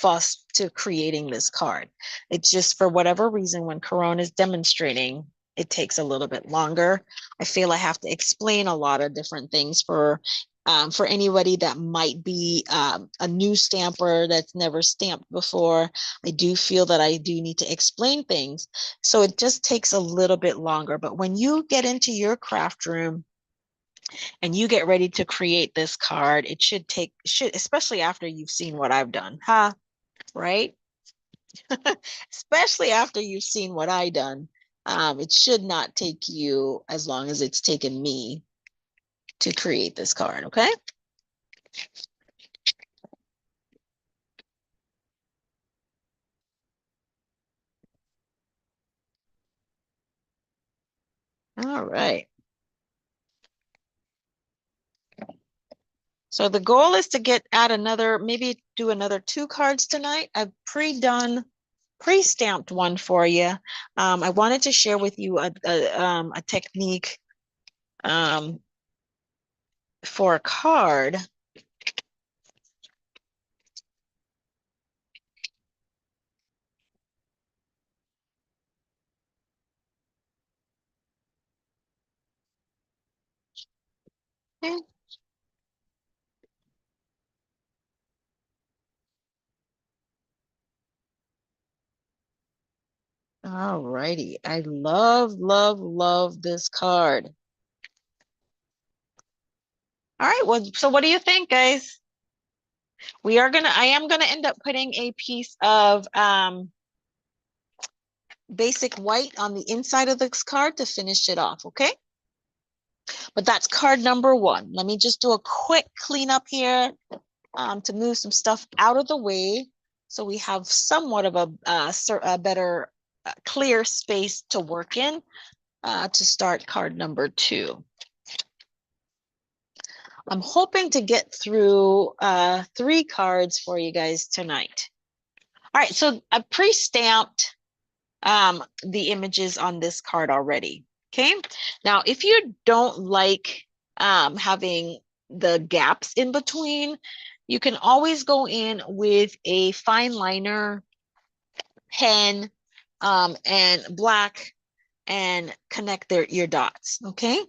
fuss to creating this card. It's just for whatever reason, when Caron is demonstrating, it takes a little bit longer. I feel I have to explain a lot of different things for anybody that might be a new stamper that's never stamped before. I do feel that I do need to explain things. So it just takes a little bit longer. But when you get into your craft room and you get ready to create this card, it should, especially after you've seen what I've done, huh? Right? Especially after you've seen what I've done. It should not take you as long as it's taken me to create this card, okay? All right. So the goal is to add another, maybe do another 2 cards tonight. I've pre-stamped one for you. I wanted to share with you a technique for a card. Okay. All righty. I love, love, love this card. All right. Well, so what do you think, guys? I am gonna end up putting a piece of basic white on the inside of this card to finish it off, okay? But that's card number 1. Let me just do a quick cleanup here to move some stuff out of the way so we have somewhat of a better clear space to work in to start card number 2. I'm hoping to get through 3 cards for you guys tonight. All right, so I pre-stamped the images on this card already. Okay, now if you don't like having the gaps in between, you can always go in with a fine liner pen and black and connect your dots. Okay,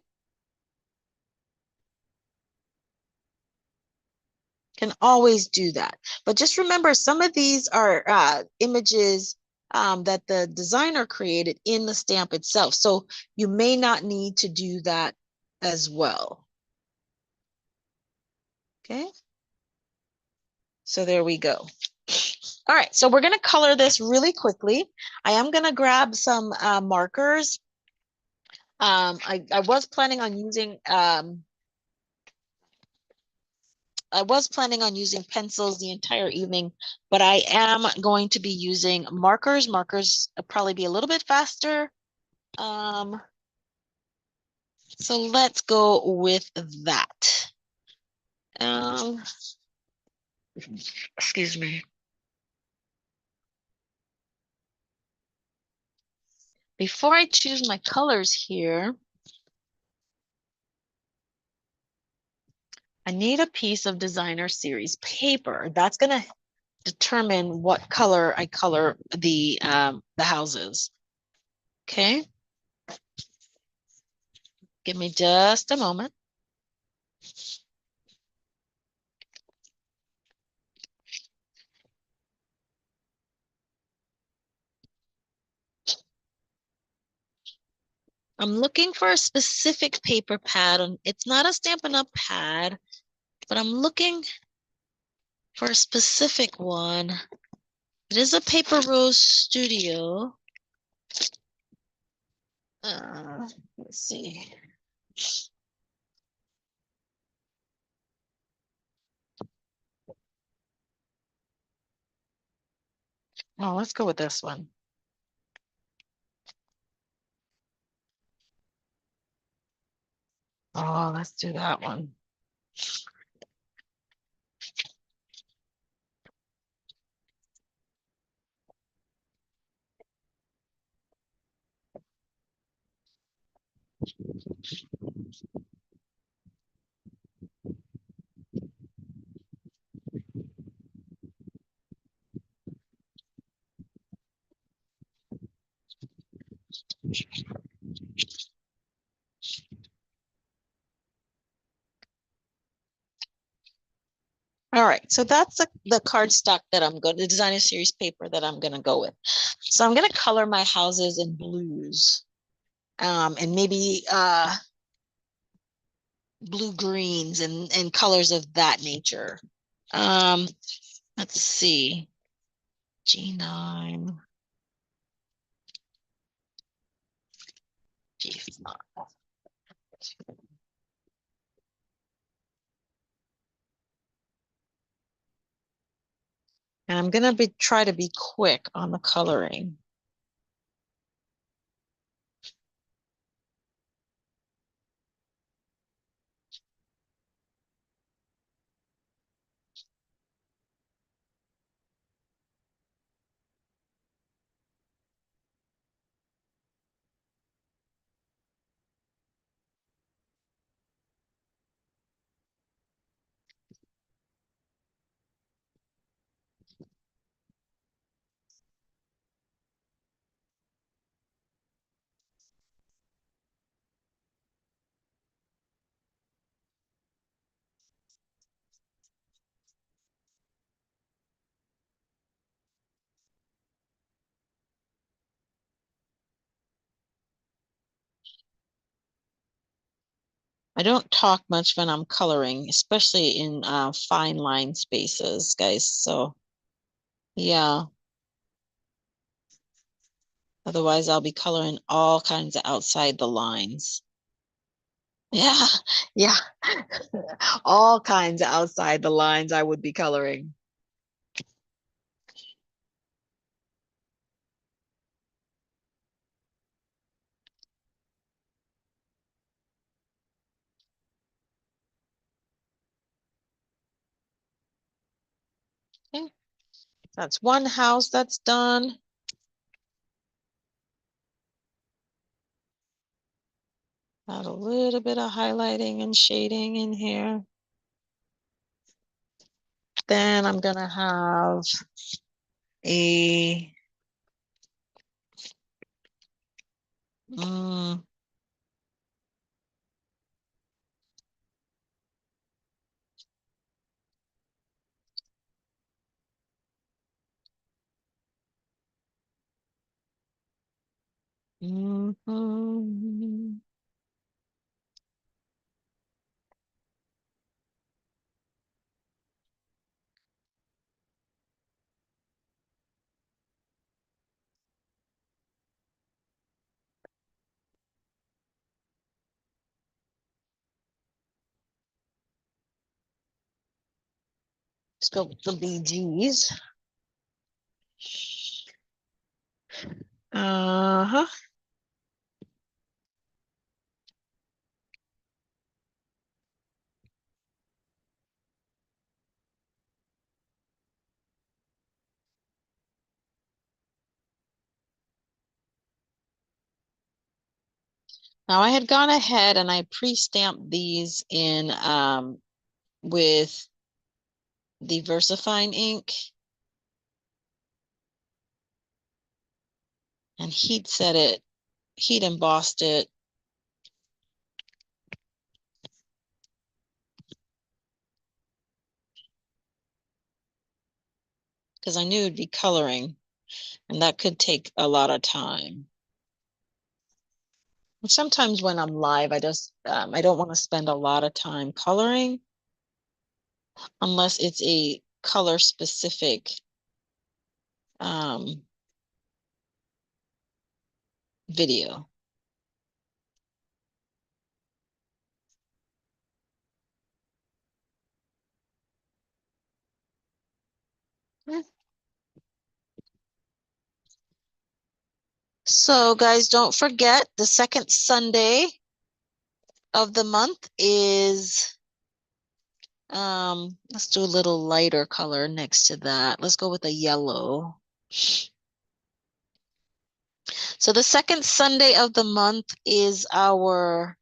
can always do that. But just remember, some of these are images that the designer created in the stamp itself. So you may not need to do that as well. Okay. So there we go. All right, so we're going to color this really quickly. I am going to grab some markers. I was planning on using pencils the entire evening, but I am going to be using markers. Markers will probably be a little bit faster. So let's go with that. Excuse me. Before I choose my colors here, I need a piece of designer series paper. That's going to determine what color I color the houses. Okay. Give me just a moment. I'm looking for a specific paper pad, and it's not a Stampin' Up pad, but I'm looking for a specific one. It is a Paper Rose Studio. Let's see. Oh, let's go with this one. Oh, let's do that one. All right, so that's the cardstock that I'm going to, the designer series paper that I'm going to go with. So I'm going to color my houses in blues and maybe blue greens and colors of that nature. Let's see, G9, G5. And I'm going to try to be quick on the coloring. I don't talk much when I'm coloring, especially in fine line spaces, guys. So yeah, otherwise I'll be coloring all kinds of outside the lines. Yeah, yeah, all kinds of outside the lines I would be coloring. That's one house that's done. Add a little bit of highlighting and shading in here. Then I'm gonna have a spilled the BGs. Uh-huh. Now I had gone ahead and I pre-stamped these in with the VersaFine ink and heat embossed it. Because I knew it'd be coloring and that could take a lot of time. And sometimes when I'm live, I don't want to spend a lot of time coloring unless it's a color specific video. So guys, don't forget the second Sunday of the month is, let's do a little lighter color next to that. Let's go with a yellow. So the second Sunday of the month is our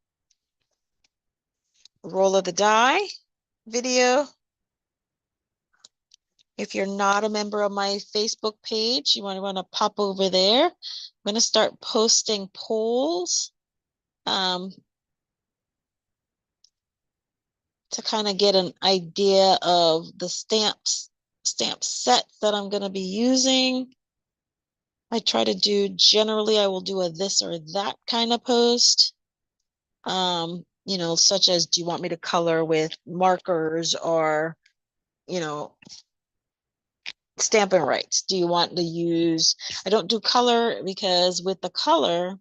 roll of the die video. If you're not a member of my Facebook page, you want to pop over there. I'm going to start posting polls to kind of get an idea of the stamp sets that I'm going to be using. I try to do, generally, I will do a this or that kind of post. You know, such as, do you want me to color with markers or, you know, Stampin' rights? Do you want to use, I don't do color because with the color,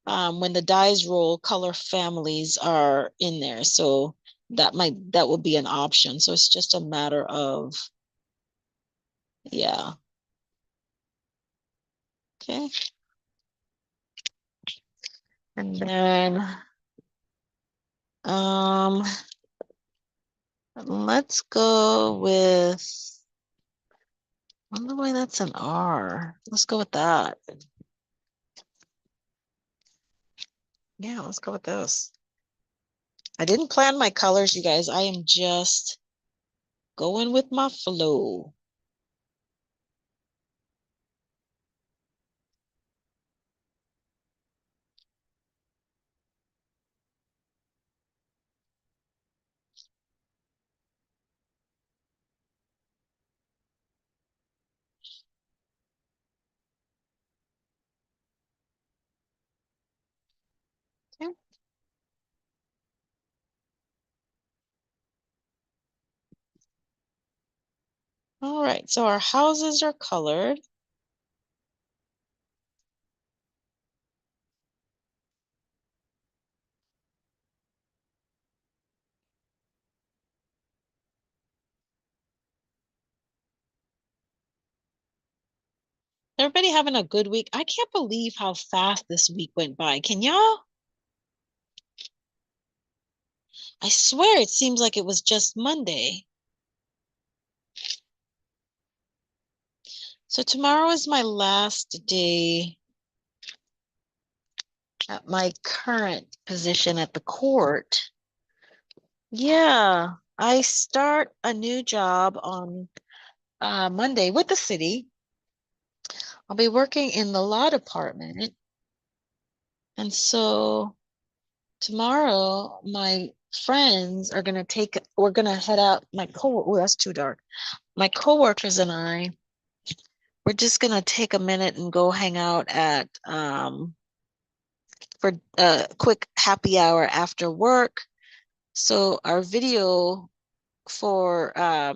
when the dies roll, color families are in there. So that will be an option. So it's just a matter of, yeah. Okay. And then, let's go with, I don't know why that's an R. Let's go with that. Yeah, let's go with this. I didn't plan my colors, you guys. I am just going with my flow. Okay. All right, so our houses are colored. Everybody having a good week? I can't believe how fast this week went by. Can y'all? I swear it seems like it was just Monday. So tomorrow is my last day at my current position at the court. Yeah, I start a new job on Monday with the city. I'll be working in the law department. And so tomorrow, my friends are going to we're going to head out. Oh, that's too dark. My coworkers and we're just going to take a minute and go hang out at, for a quick happy hour after work. So our video for, our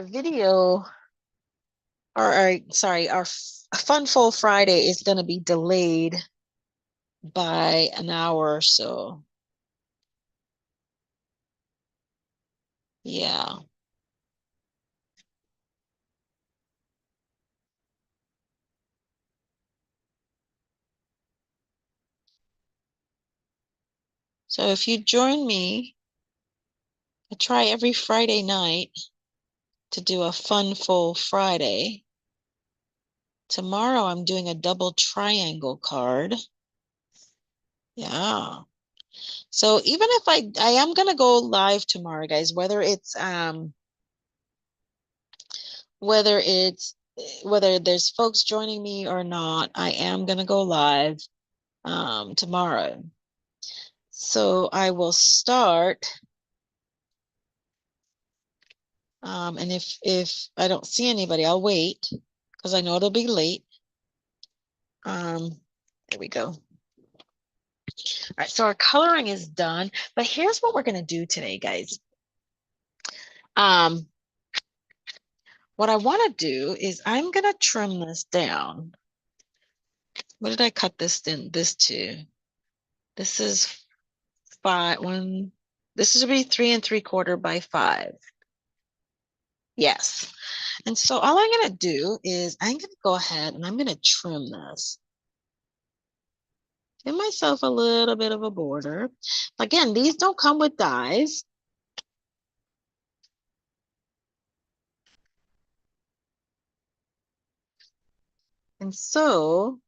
video, sorry, our Fun Full Friday is going to be delayed by an hour or so. Yeah. So if you join me, I try every Friday night to do a Fun Full Friday. Tomorrow I'm doing a double triangle card. Yeah. So even if I am gonna go live tomorrow, guys, whether there's folks joining me or not, I am gonna go live tomorrow. So I will start. And if I don't see anybody, I'll wait because I know it'll be late. There we go. All right, so our coloring is done, but here's what we're gonna do today, guys. What I want to do is I'm gonna trim this down. What did I cut this to? This is this is gonna be 3 3/4 by 5. Yes. And so all I'm gonna do is I'm gonna go ahead and I'm gonna trim this. Give myself a little bit of a border. Again, these don't come with dies. And so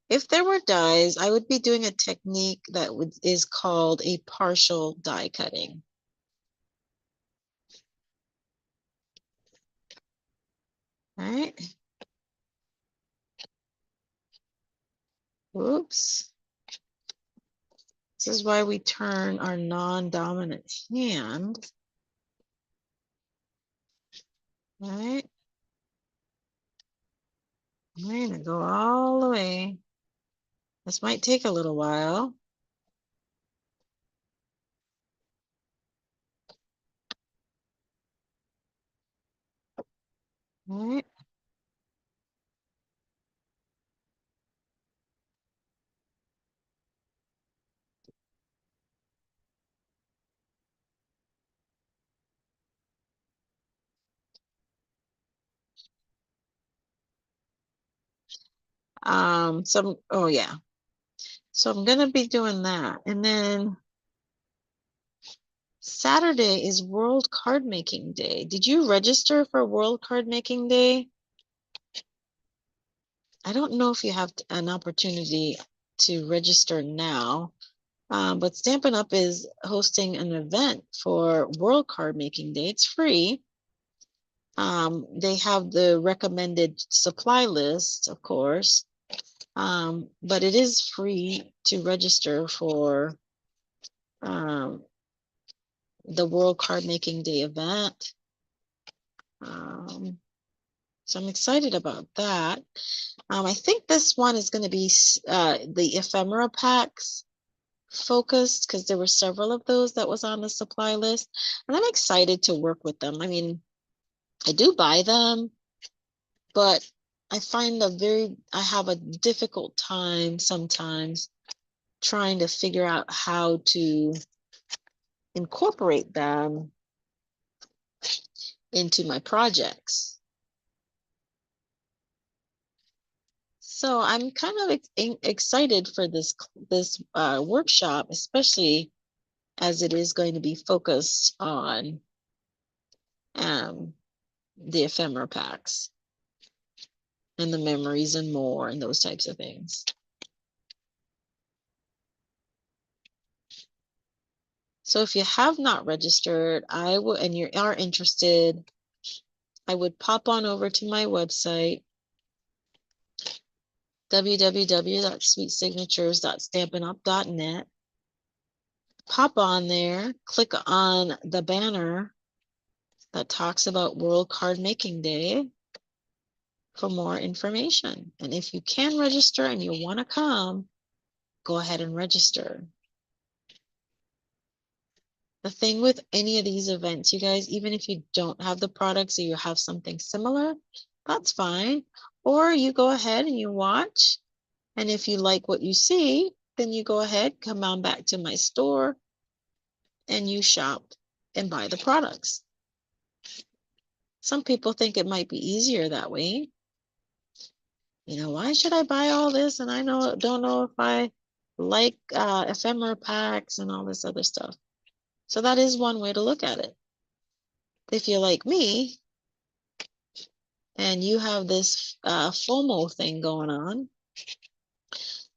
if there were dies, I would be doing a technique that is called a partial die cutting. All right. Oops. This is why we turn our non-dominant hand. All right. I'm gonna go all the way. This might take a little while. All right. Oh yeah. So I'm gonna be doing that. And then Saturday is World Card Making Day. Did you register for World Card Making Day? I don't know if you have an opportunity to register now, but Stampin' Up! Is hosting an event for World Card Making Day. It's free. They have the recommended supply list, of course, but it is free to register for the World Card Making Day event. So I'm excited about that. I think this one is going to be the ephemera packs focused because there were several of those that was on the supply list. And I'm excited to work with them. I mean, I do buy them, but I find I have a difficult time sometimes trying to figure out how to incorporate them into my projects. So I'm kind of excited for this workshop, especially as it is going to be focused on the ephemera packs and the memories and more and those types of things. So if you have not registered, and you are interested, I would pop on over to my website, www.sweetsignatures.stampinup.net. Pop on there, click on the banner that talks about World Card Making Day for more information. And if you can register and you want to come, go ahead and register. The thing with any of these events, you guys, even if you don't have the products or you have something similar, that's fine. Or you go ahead and you watch. And if you like what you see, then you go ahead, come on back to my store and you shop and buy the products. Some people think it might be easier that way. You know, why should I buy all this? And I don't know if I like ephemera packs and all this other stuff. So that is one way to look at it. If you're like me and you have this FOMO thing going on,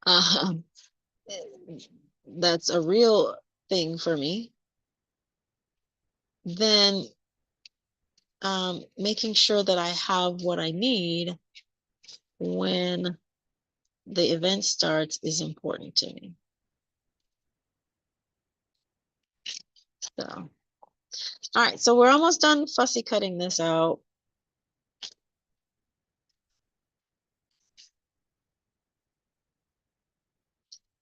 um, that's a real thing for me, then making sure that I have what I need when the event starts is important to me. So, all right, so we're almost done fussy cutting this out.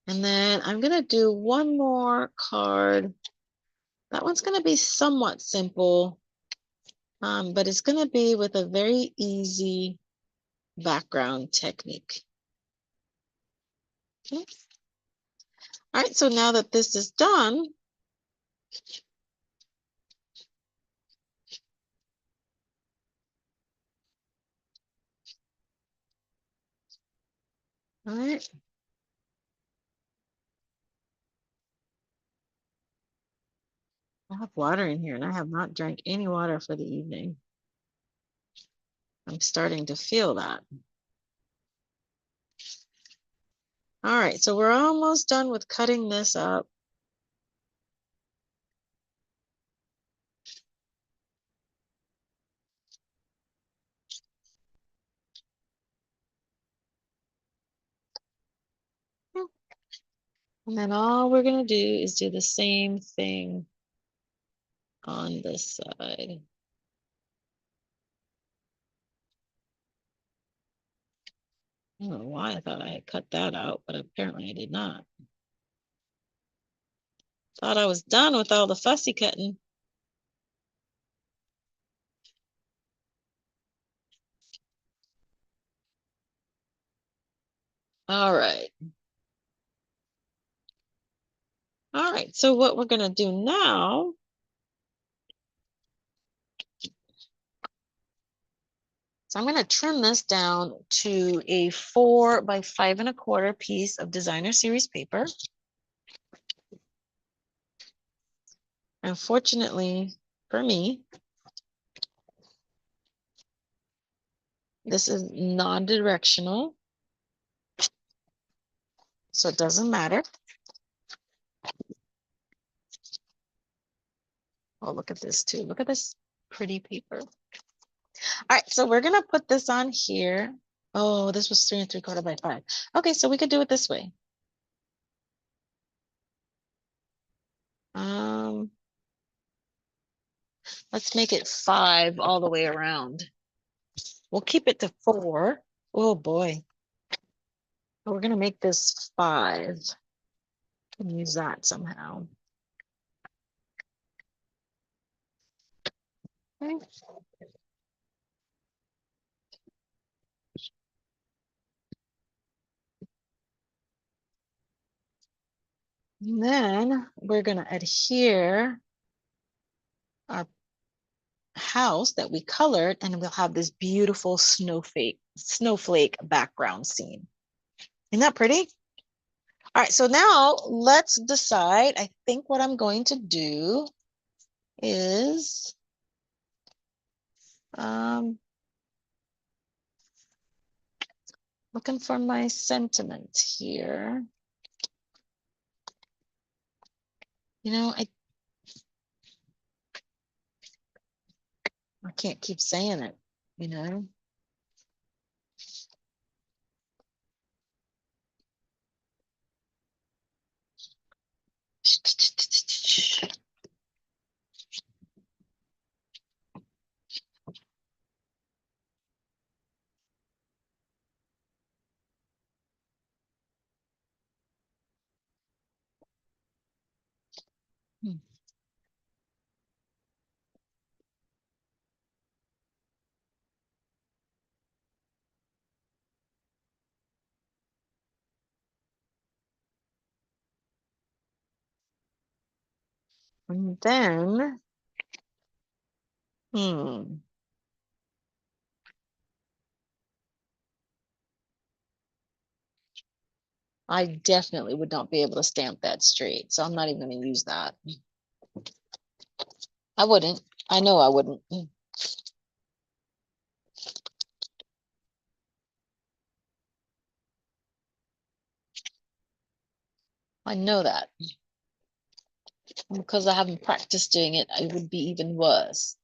And then I'm gonna do one more card. That one's gonna be somewhat simple, but it's gonna be with a very easy background technique. Okay. All right, so now that this is done, all right. I have water in here and I have not drank any water for the evening. I'm starting to feel that. All right, so we're almost done with cutting this up. And then all we're gonna do is do the same thing on this side. I don't know why I thought I had cut that out, but apparently I did not. Thought I was done with all the fussy cutting. All right. All right, so what we're gonna do now so I'm going to trim this down to a 4 by 5 1/4 piece of designer series paper. Unfortunately for me, this is non-directional, so it doesn't matter. Oh, look at this too. Look at this pretty paper. All right, so we're going to put this on here. Oh, this was 3 3/4 by 5. Okay, so we could do it this way. Let's make it 5 all the way around. We'll keep it to 4. Oh boy. We're going to make this 5 and use that somehow. Okay. And then we're going to adhere our house that we colored, and we'll have this beautiful snowflake background scene. Isn't that pretty? All right, so now let's decide. I think what I'm going to do is looking for my sentiment here. You know, I can't keep saying it, you know. And then, I definitely would not be able to stamp that straight, so I'm not even going to use that. I wouldn't. I know I wouldn't. I know that. Because I haven't practiced doing it, it would be even worse.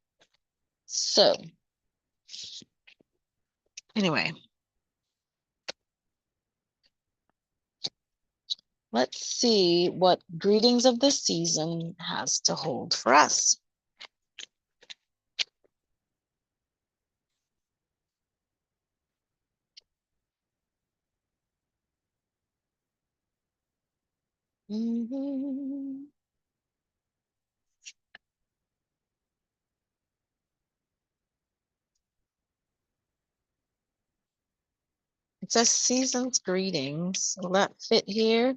So, anyway, let's see what greetings of the season has to hold for us. It says season's greetings. Will that fit here?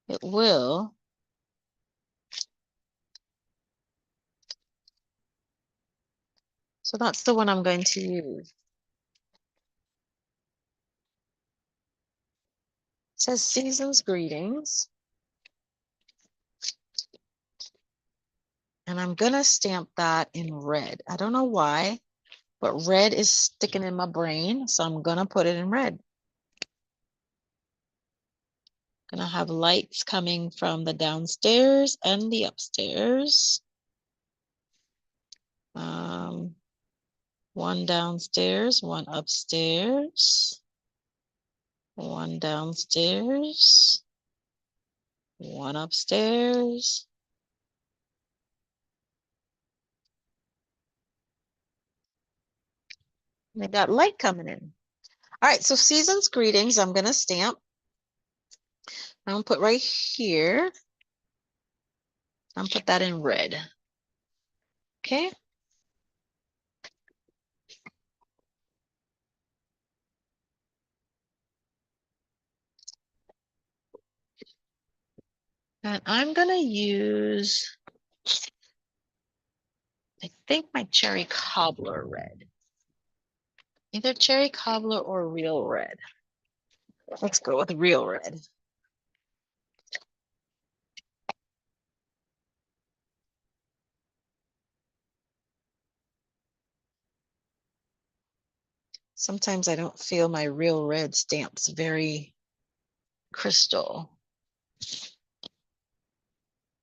It will. So that's the one I'm going to use. It says season's greetings. And I'm going to stamp that in red. I don't know why, but red is sticking in my brain. So I'm going to put it in red. Gonna have lights coming from the downstairs and the upstairs. One downstairs, one upstairs, one downstairs, one upstairs. They got light coming in. All right, so season's greetings, I'm gonna stamp. I'm gonna put right here. I'm gonna put that in red. Okay. And I'm gonna use, I think, my cherry cobbler red. Either cherry cobbler or real red. Let's go with real red. Sometimes I don't feel my real red stamps very crystal.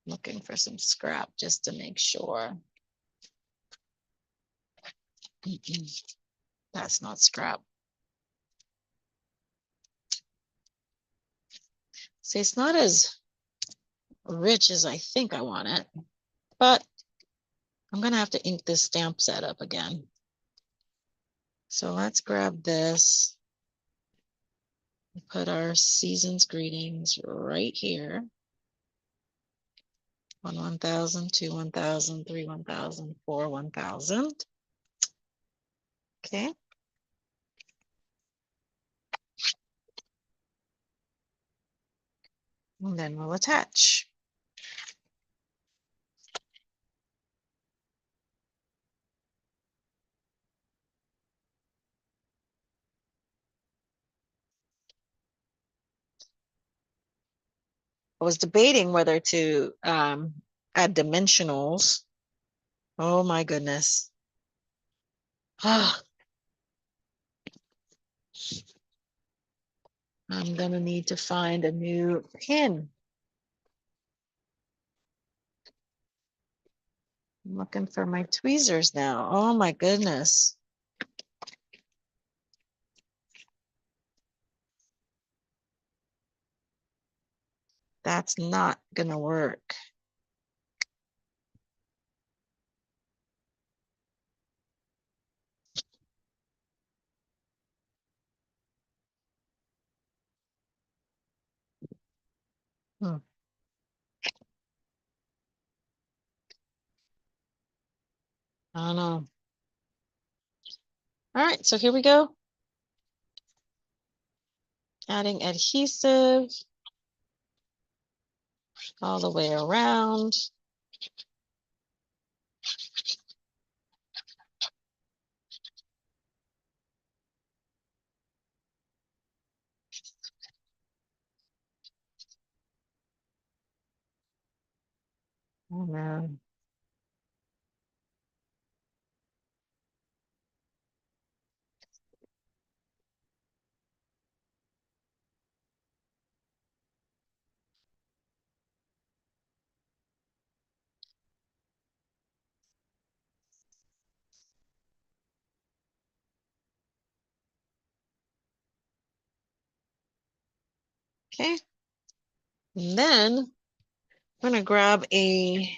Looking for some scrap just to make sure. That's not scrap. See, it's not as rich as I think I want it, but I'm gonna have to ink this stamp set up again. So let's grab this. Put our season's greetings right here. 1, 1,000, 2, 1,000, 3, 1,000, 4, 1,000. Okay. And then we'll attach. I was debating whether to add dimensionals. Oh my goodness. I'm gonna need to find a new pin. I'm looking for my tweezers now. Oh my goodness. That's not gonna work. Hmm. I don't know. All right, so here we go. Adding adhesive all the way around. Oh man. Okay. And then I'm gonna grab a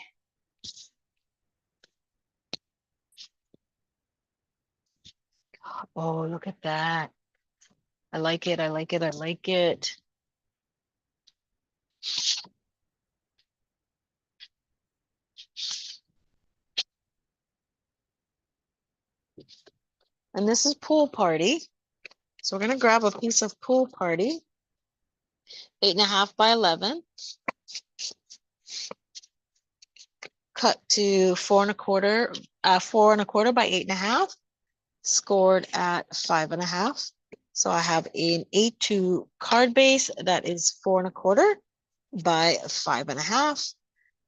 oh, look at that. I like it. I like it. I like it. And this is Pool Party. So we're going to grab a piece of Pool Party, 8.5 by 11, cut to 4.25 by 8.5, scored at 5.5. So I have an A2 card base that is 4.25 by 5.5.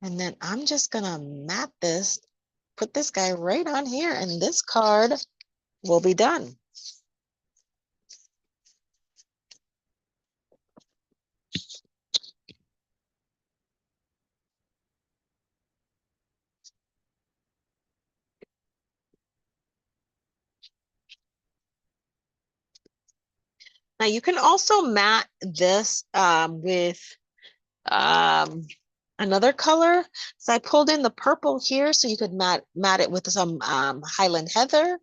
And then I'm just going to mat this, put this guy right on here, and this card will be done. Now you can also mat this with another color. So I pulled in the purple here so you could mat it with some Highland Heather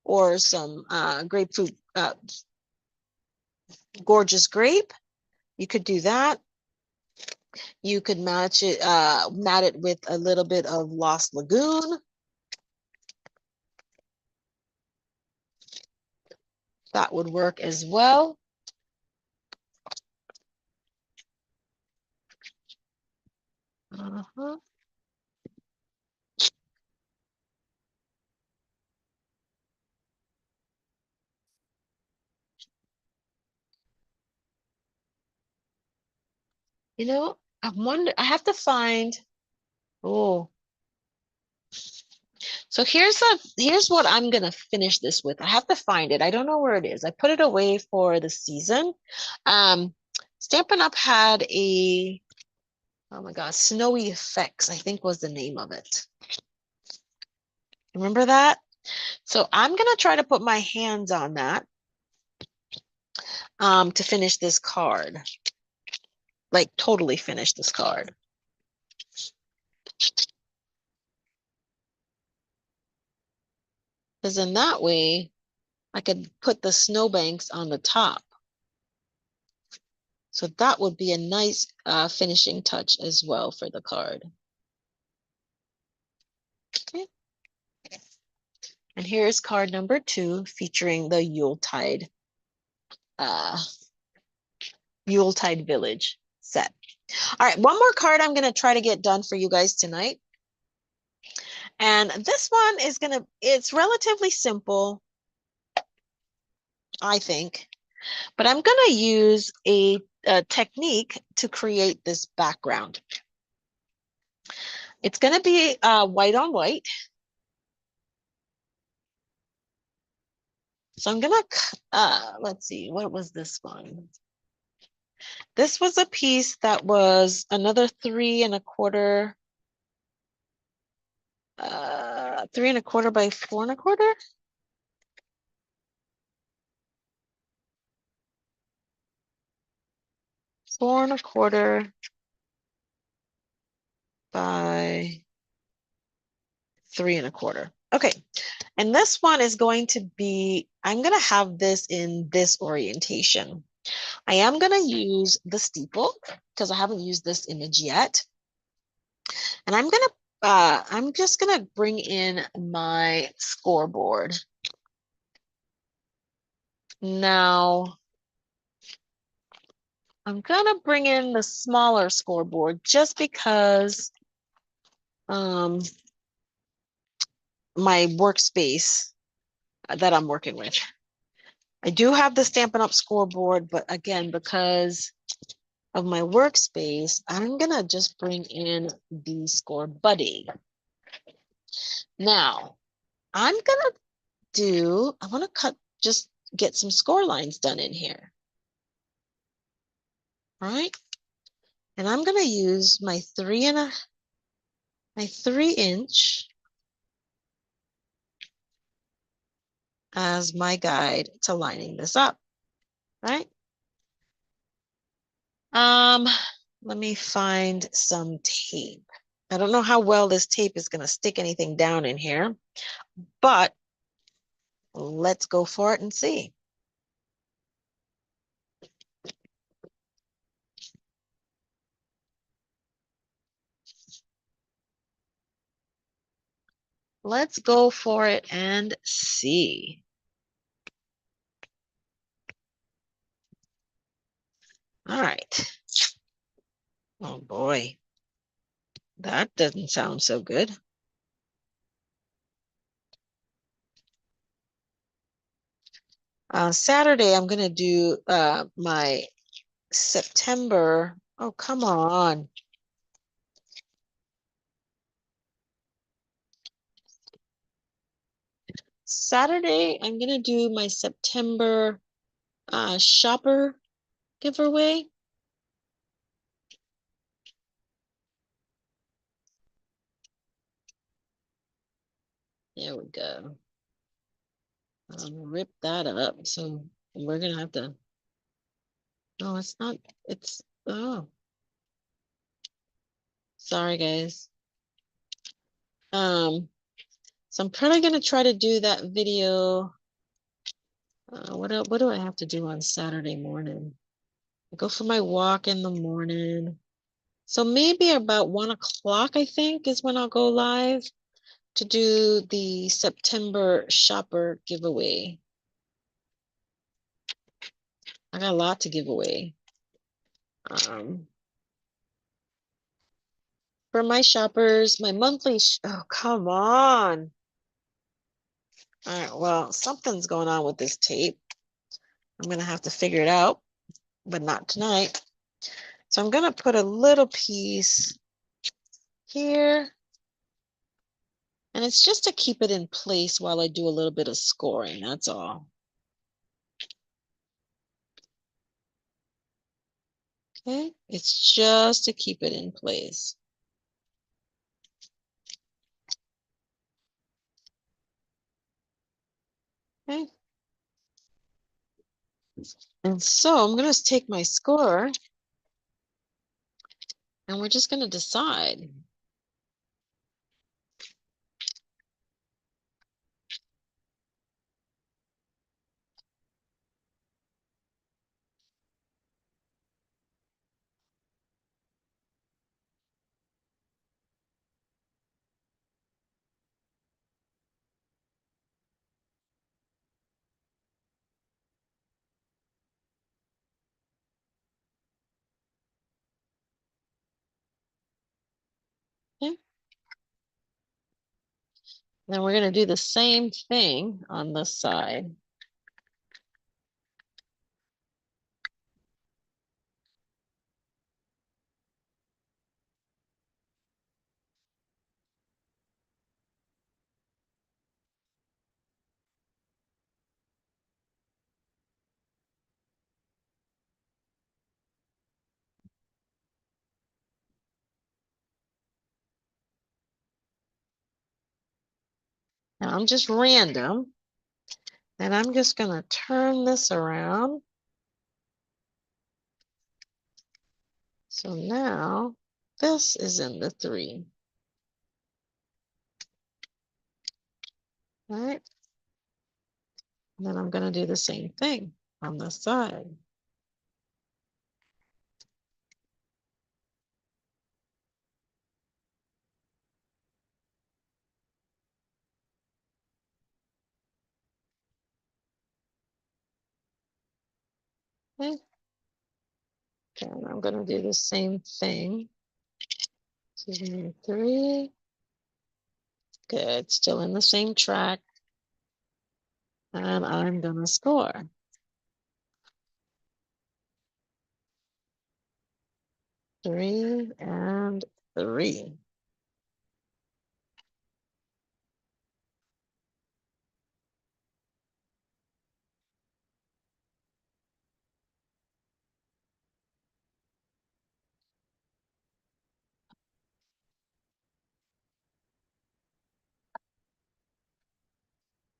or some grapefruit, gorgeous grape. You could do that. You could mat it with a little bit of Lost Lagoon. That would work as well. Uh-huh. You know, I have to find, oh, so here's what I'm gonna finish this with. I have to find it. I don't know where it is. I put it away for the season. Stampin' Up had a, oh my God, Snowy Effects, I think was the name of it. Remember that? So I'm gonna try to put my hands on that to finish this card. Like totally finish this card. Because in that way, I could put the snowbanks on the top. So that would be a nice finishing touch as well for the card. Okay. And here's card number 2 featuring the Yuletide Village set. All right, one more card I'm going to try to get done for you guys tonight. And this one is it's relatively simple, I think, but I'm going to use a technique to create this background. It's going to be white on white. So I'm going to, let's see, what was this one? This was a piece that was another 3¼ 3¼ by 4¼ 4¼ by 3¼ Okay, and this one is going to be, I'm going to have this in this orientation. I am going to use the steeple because I haven't used this image yet. And I'm just going to bring in my scoreboard. Now, I'm going to bring in the smaller scoreboard just because my workspace that I'm working with. I do have the Stampin' Up scoreboard, but again, because of my workspace, I'm going to just bring in the Score Buddy. Now, I'm going to I want to just get some score lines done in here. All right. And I'm going to use my 3" as my guide to lining this up, right? Let me find some tape. I don't know how well this tape is going to stick anything down in here, but let's go for it and see. Let's go for it and see. All right. Oh boy, that doesn't sound so good. Saturday, I'm going to do my September. Oh, come on. Saturday, I'm going to do my September shopper giveaway. There we go. Rip that up. So we're going to have to. No, it's not. It's. Oh. Sorry, guys. So I'm probably going to try to do that video. What do I have to do on Saturday morning? I go for my walk in the morning. So maybe about 1 o'clock, I think, is when I'll go live to do the September shopper giveaway. I got a lot to give away. For my shoppers, my monthly, oh, come on. All right, well, something's going on with this tape. I'm going to have to figure it out, but not tonight. So I'm going to put a little piece here. And it's just to keep it in place while I do a little bit of scoring, that's all. Okay, it's just to keep it in place. Okay. And so I'm going to take my score and we're just going to decide. Okay. Then we're going to do the same thing on this side. And I'm just random. And I'm just going to turn this around. So now this is in the 3. All right. And then I'm going to do the same thing on this side. Okay. And I'm going to do the same thing. 2, 3. Good. Still in the same track. And I'm going to score. 3 and 3.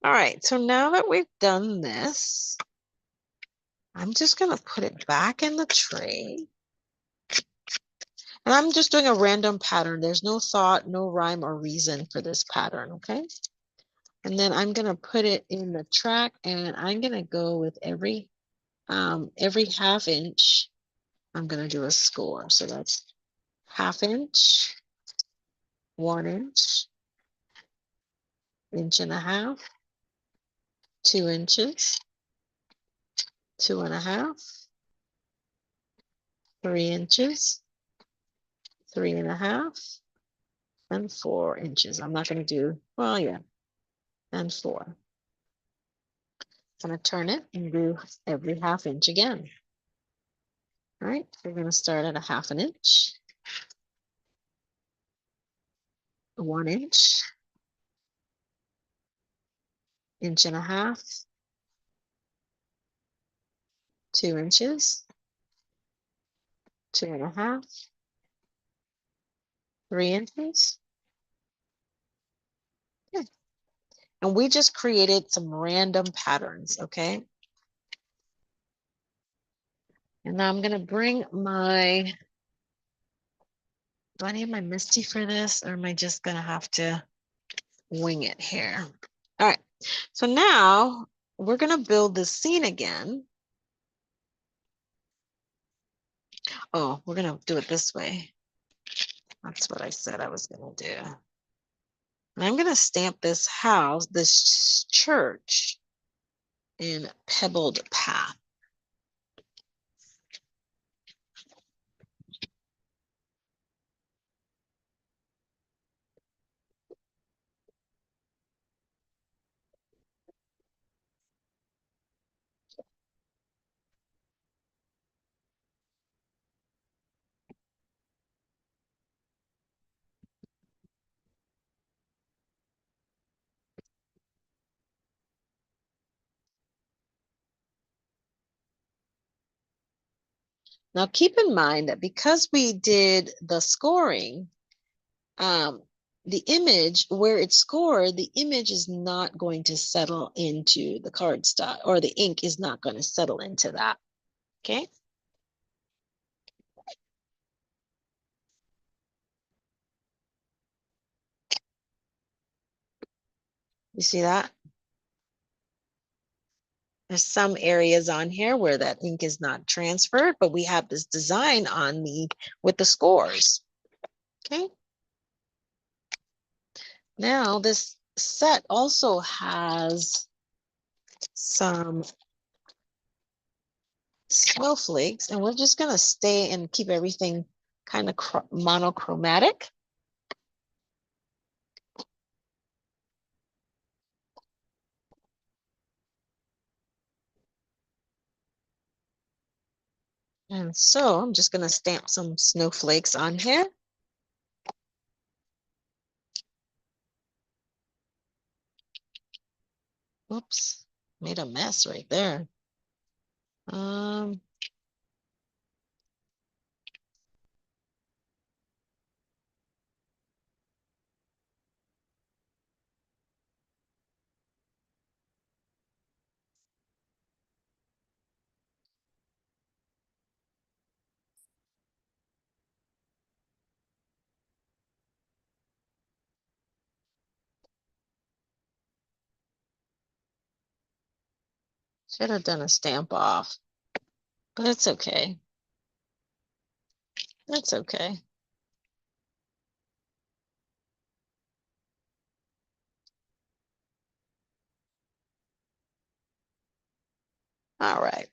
All right, so now that we've done this, I'm just going to put it back in the tray. And I'm just doing a random pattern. There's no thought, no rhyme or reason for this pattern, okay? And then I'm going to put it in the track, and I'm going to go with every half inch. I'm going to do a score. So that's ½ inch, 1 inch, 1.5 inches, 2 inches, 2.5, 3 inches, 3.5, and 4 inches. I'm not going to do, well, yeah, and 4. I'm going to turn it and do every ½ inch again. All right, we're going to start at a ½ inch, 1 inch, 1.5 inches, 2 inches, 2.5, 3 inches. Okay. And we just created some random patterns, okay? And now I'm going to bring my, do I need my Misty for this, or am I just going to have to wing it here? All right, so now we're going to build the scene again. Oh, we're going to do it this way. That's what I said I was going to do. And I'm going to stamp this house, this church, in pebbled path. Now keep in mind that because we did the scoring, the image where it's scored, the image is not going to settle into the cardstock, or the ink is not going to settle into that. Okay. You see that? There's some areas on here where that ink is not transferred, but we have this design on with the scores. Okay. Now this set also has some snowflakes, and we're just going to stay and keep everything kind of monochromatic. And so I'm just going to stamp some snowflakes on here. Whoops, made a mess right there. Should have done a stamp off, but it's okay. That's okay. All right.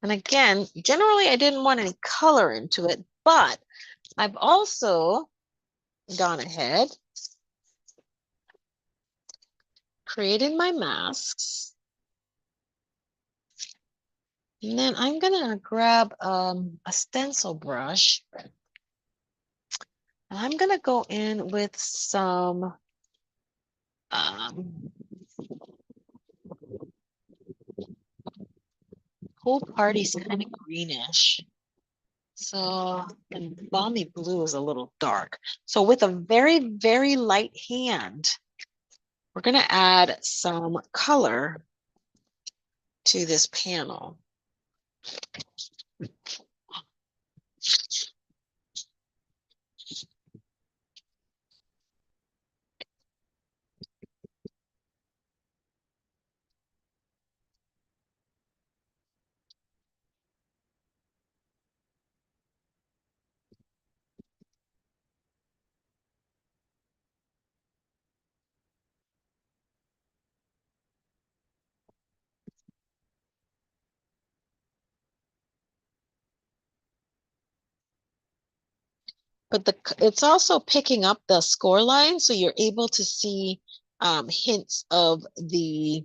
And again, generally I didn't want any color into it, but I've also gone ahead, created my masks. And then I'm gonna grab a stencil brush. And I'm gonna go in with some whole party's kind of greenish. So, and balmy blue is a little dark. So with a very, very light hand, we're gonna add some color to this panel. But it's also picking up the score line, so you're able to see hints of the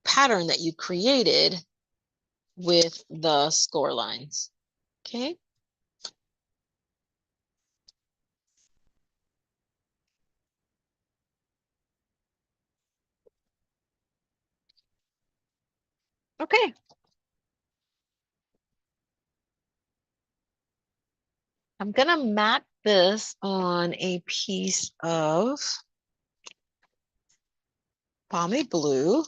pattern that you created with the score lines. Okay. Okay. I'm gonna mat this on a piece of balmy blue.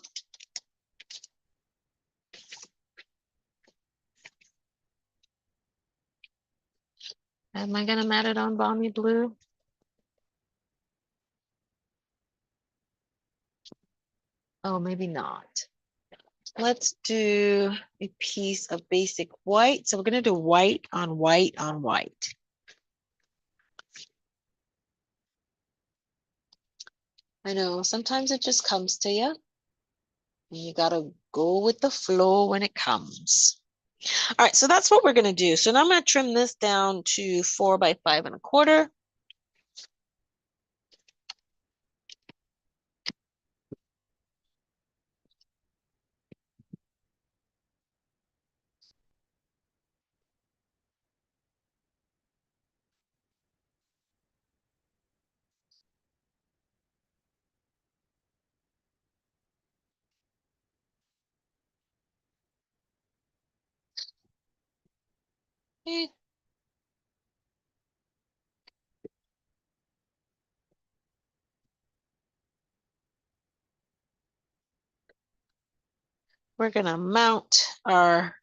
Am I gonna mat it on balmy blue? Oh, maybe not. Let's do a piece of basic white. So we're gonna do white on white on white. I know sometimes it just comes to you. And you gotta go with the flow when it comes. All right, so that's what we're gonna do. So now I'm gonna trim this down to 4 by 5 1/4. Okay. We're gonna mount our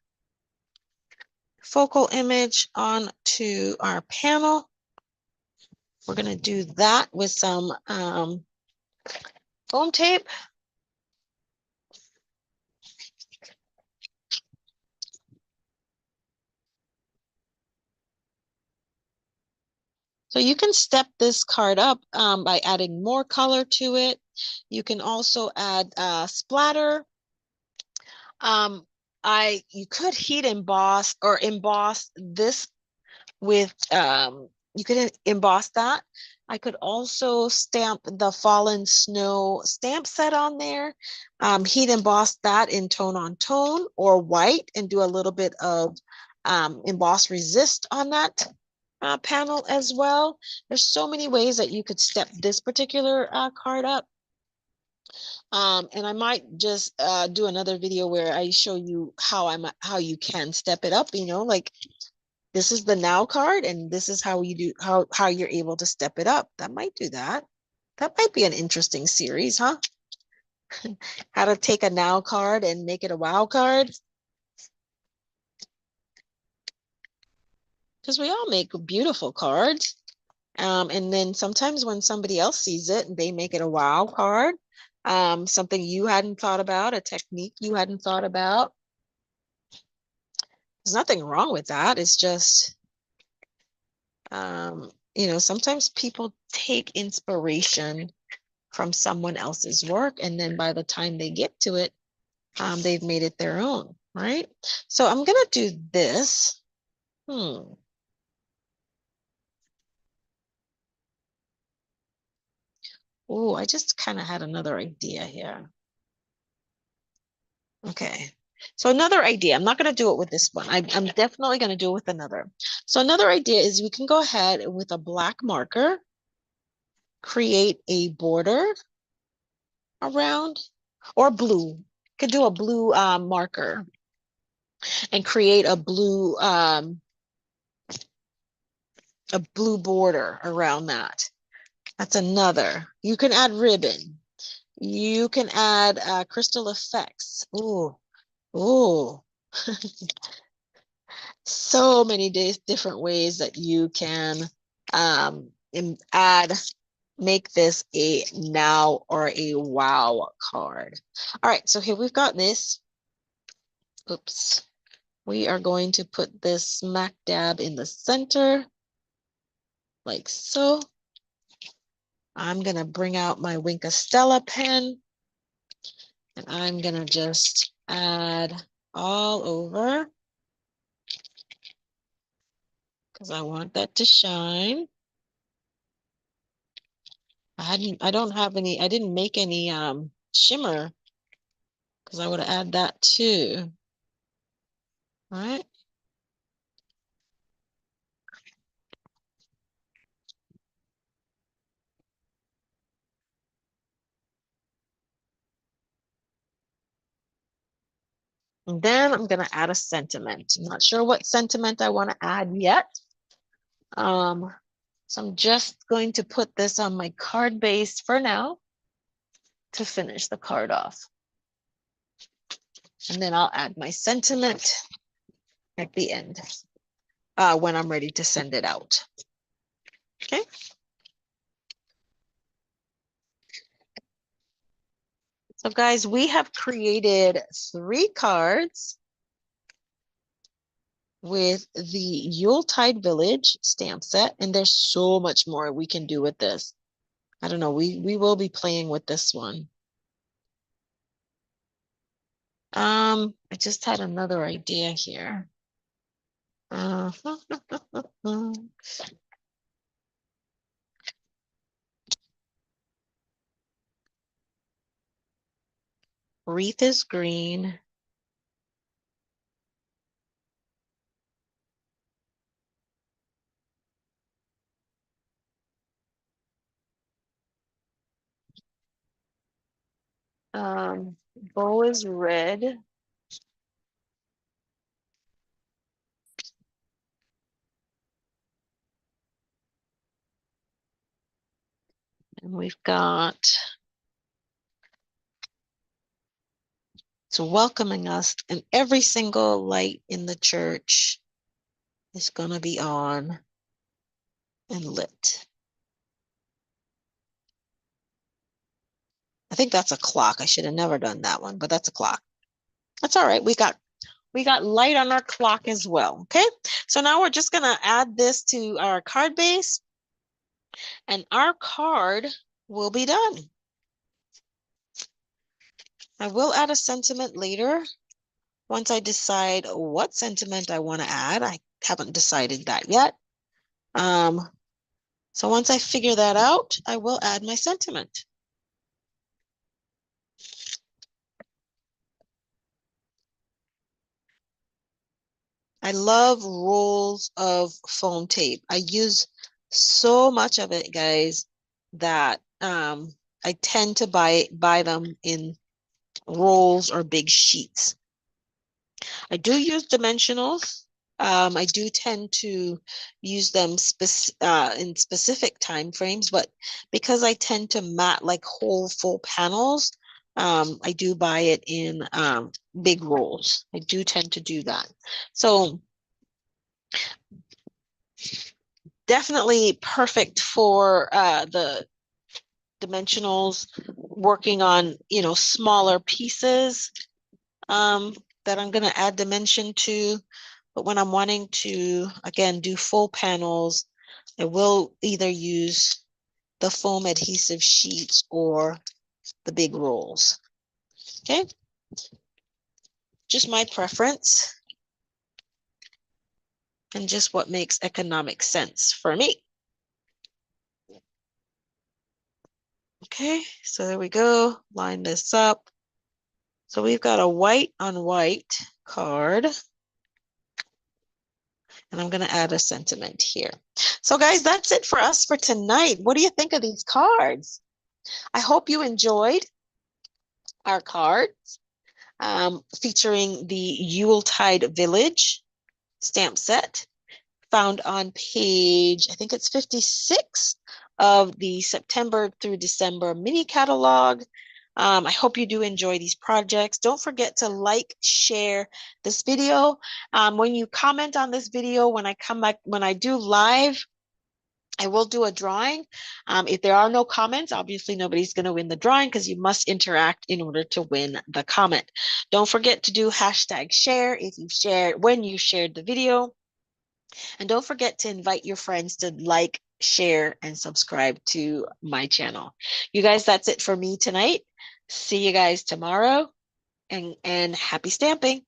focal image onto our panel. We're gonna do that with some foam tape. So you can step this card up by adding more color to it. You can also add splatter. You could heat emboss or emboss this with, you could emboss that. I could also stamp the Fallen Snow stamp set on there, heat emboss that in tone on tone or white and do a little bit of emboss resist on that panel as well. There's so many ways that you could step this particular card up. And I might just do another video where I show you how you can step it up, you know, like this is the now card and this is how you do how you're able to step it up. That might do that. That might be an interesting series, huh? How to take a now card and make it a wow card. Because we all make beautiful cards. And then sometimes when somebody else sees it and they make it a wow card, something you hadn't thought about, a technique you hadn't thought about. There's nothing wrong with that. It's just, sometimes people take inspiration from someone else's work, and then by the time they get to it, they've made it their own, right? So I'm gonna do this. Oh, I just kind of had another idea here. Okay. So another idea, I'm not going to do it with this one. I'm definitely going to do it with another. So another idea is we can go ahead with a black marker, create a border around, or blue. Could do a blue marker and create a blue border around that. That's another. You can add ribbon. You can add crystal effects. Ooh, ooh. So many different ways that you can make this a now or a wow card. All right, so here we've got this. Oops. We are going to put this smack dab in the center, like so. I'm going to bring out my Wink of Stella pen, and I'm going to just add all over because I want that to shine. I didn't make any shimmer because I would add that too. All right. And then I'm going to add a sentiment. I'm not sure what sentiment I want to add yet. So I'm just going to put this on my card base for now to finish the card off. And then I'll add my sentiment at the end when I'm ready to send it out. Okay. So guys, we have created 3 cards with the Yuletide Village stamp set, and there's so much more we can do with this. I don't know, we will be playing with this one. I just had another idea here. Wreath is green. Bow is red. And we've got, it's welcoming us, and every single light in the church is going to be on and lit. I think that's a clock. I should have never done that one, but that's a clock. That's all right. We got light on our clock as well. Okay. So now we're just going to add this to our card base, and our card will be done. I will add a sentiment later once I decide what sentiment I want to add. I haven't decided that yet. So once I figure that out, I will add my sentiment. I love rolls of foam tape. I use so much of it, guys, that I tend to buy them in rolls or big sheets. I do use dimensionals. I do tend to use them in specific time frames, but because I tend to mat like whole full panels, I do buy it in big rolls. I do tend to do that. So Definitely perfect for the dimensionals, working on, smaller pieces that I'm going to add dimension to. But when I'm wanting to, again, do full panels, I will either use the foam adhesive sheets or the big rolls. Okay, just my preference and just what makes economic sense for me. Okay, so there we go. Line this up. So we've got a white on white card. And I'm going to add a sentiment here. So guys, that's it for us for tonight. What do you think of these cards? I hope you enjoyed our cards featuring the Yuletide Village stamp set, found on page, I think it's 56 of the September through December mini catalog. I hope you do enjoy these projects. Don't forget to like, share this video. When you comment on this video, when I come back, when I do live, I will do a drawing. If there are no comments, obviously nobody's going to win the drawing because you must interact in order to win the comment. Don't forget to do hashtag share if you've shared, when you shared the video. And don't forget to invite your friends to like, share, and subscribe to my channel. You guys, that's it for me tonight. See you guys tomorrow, and happy stamping.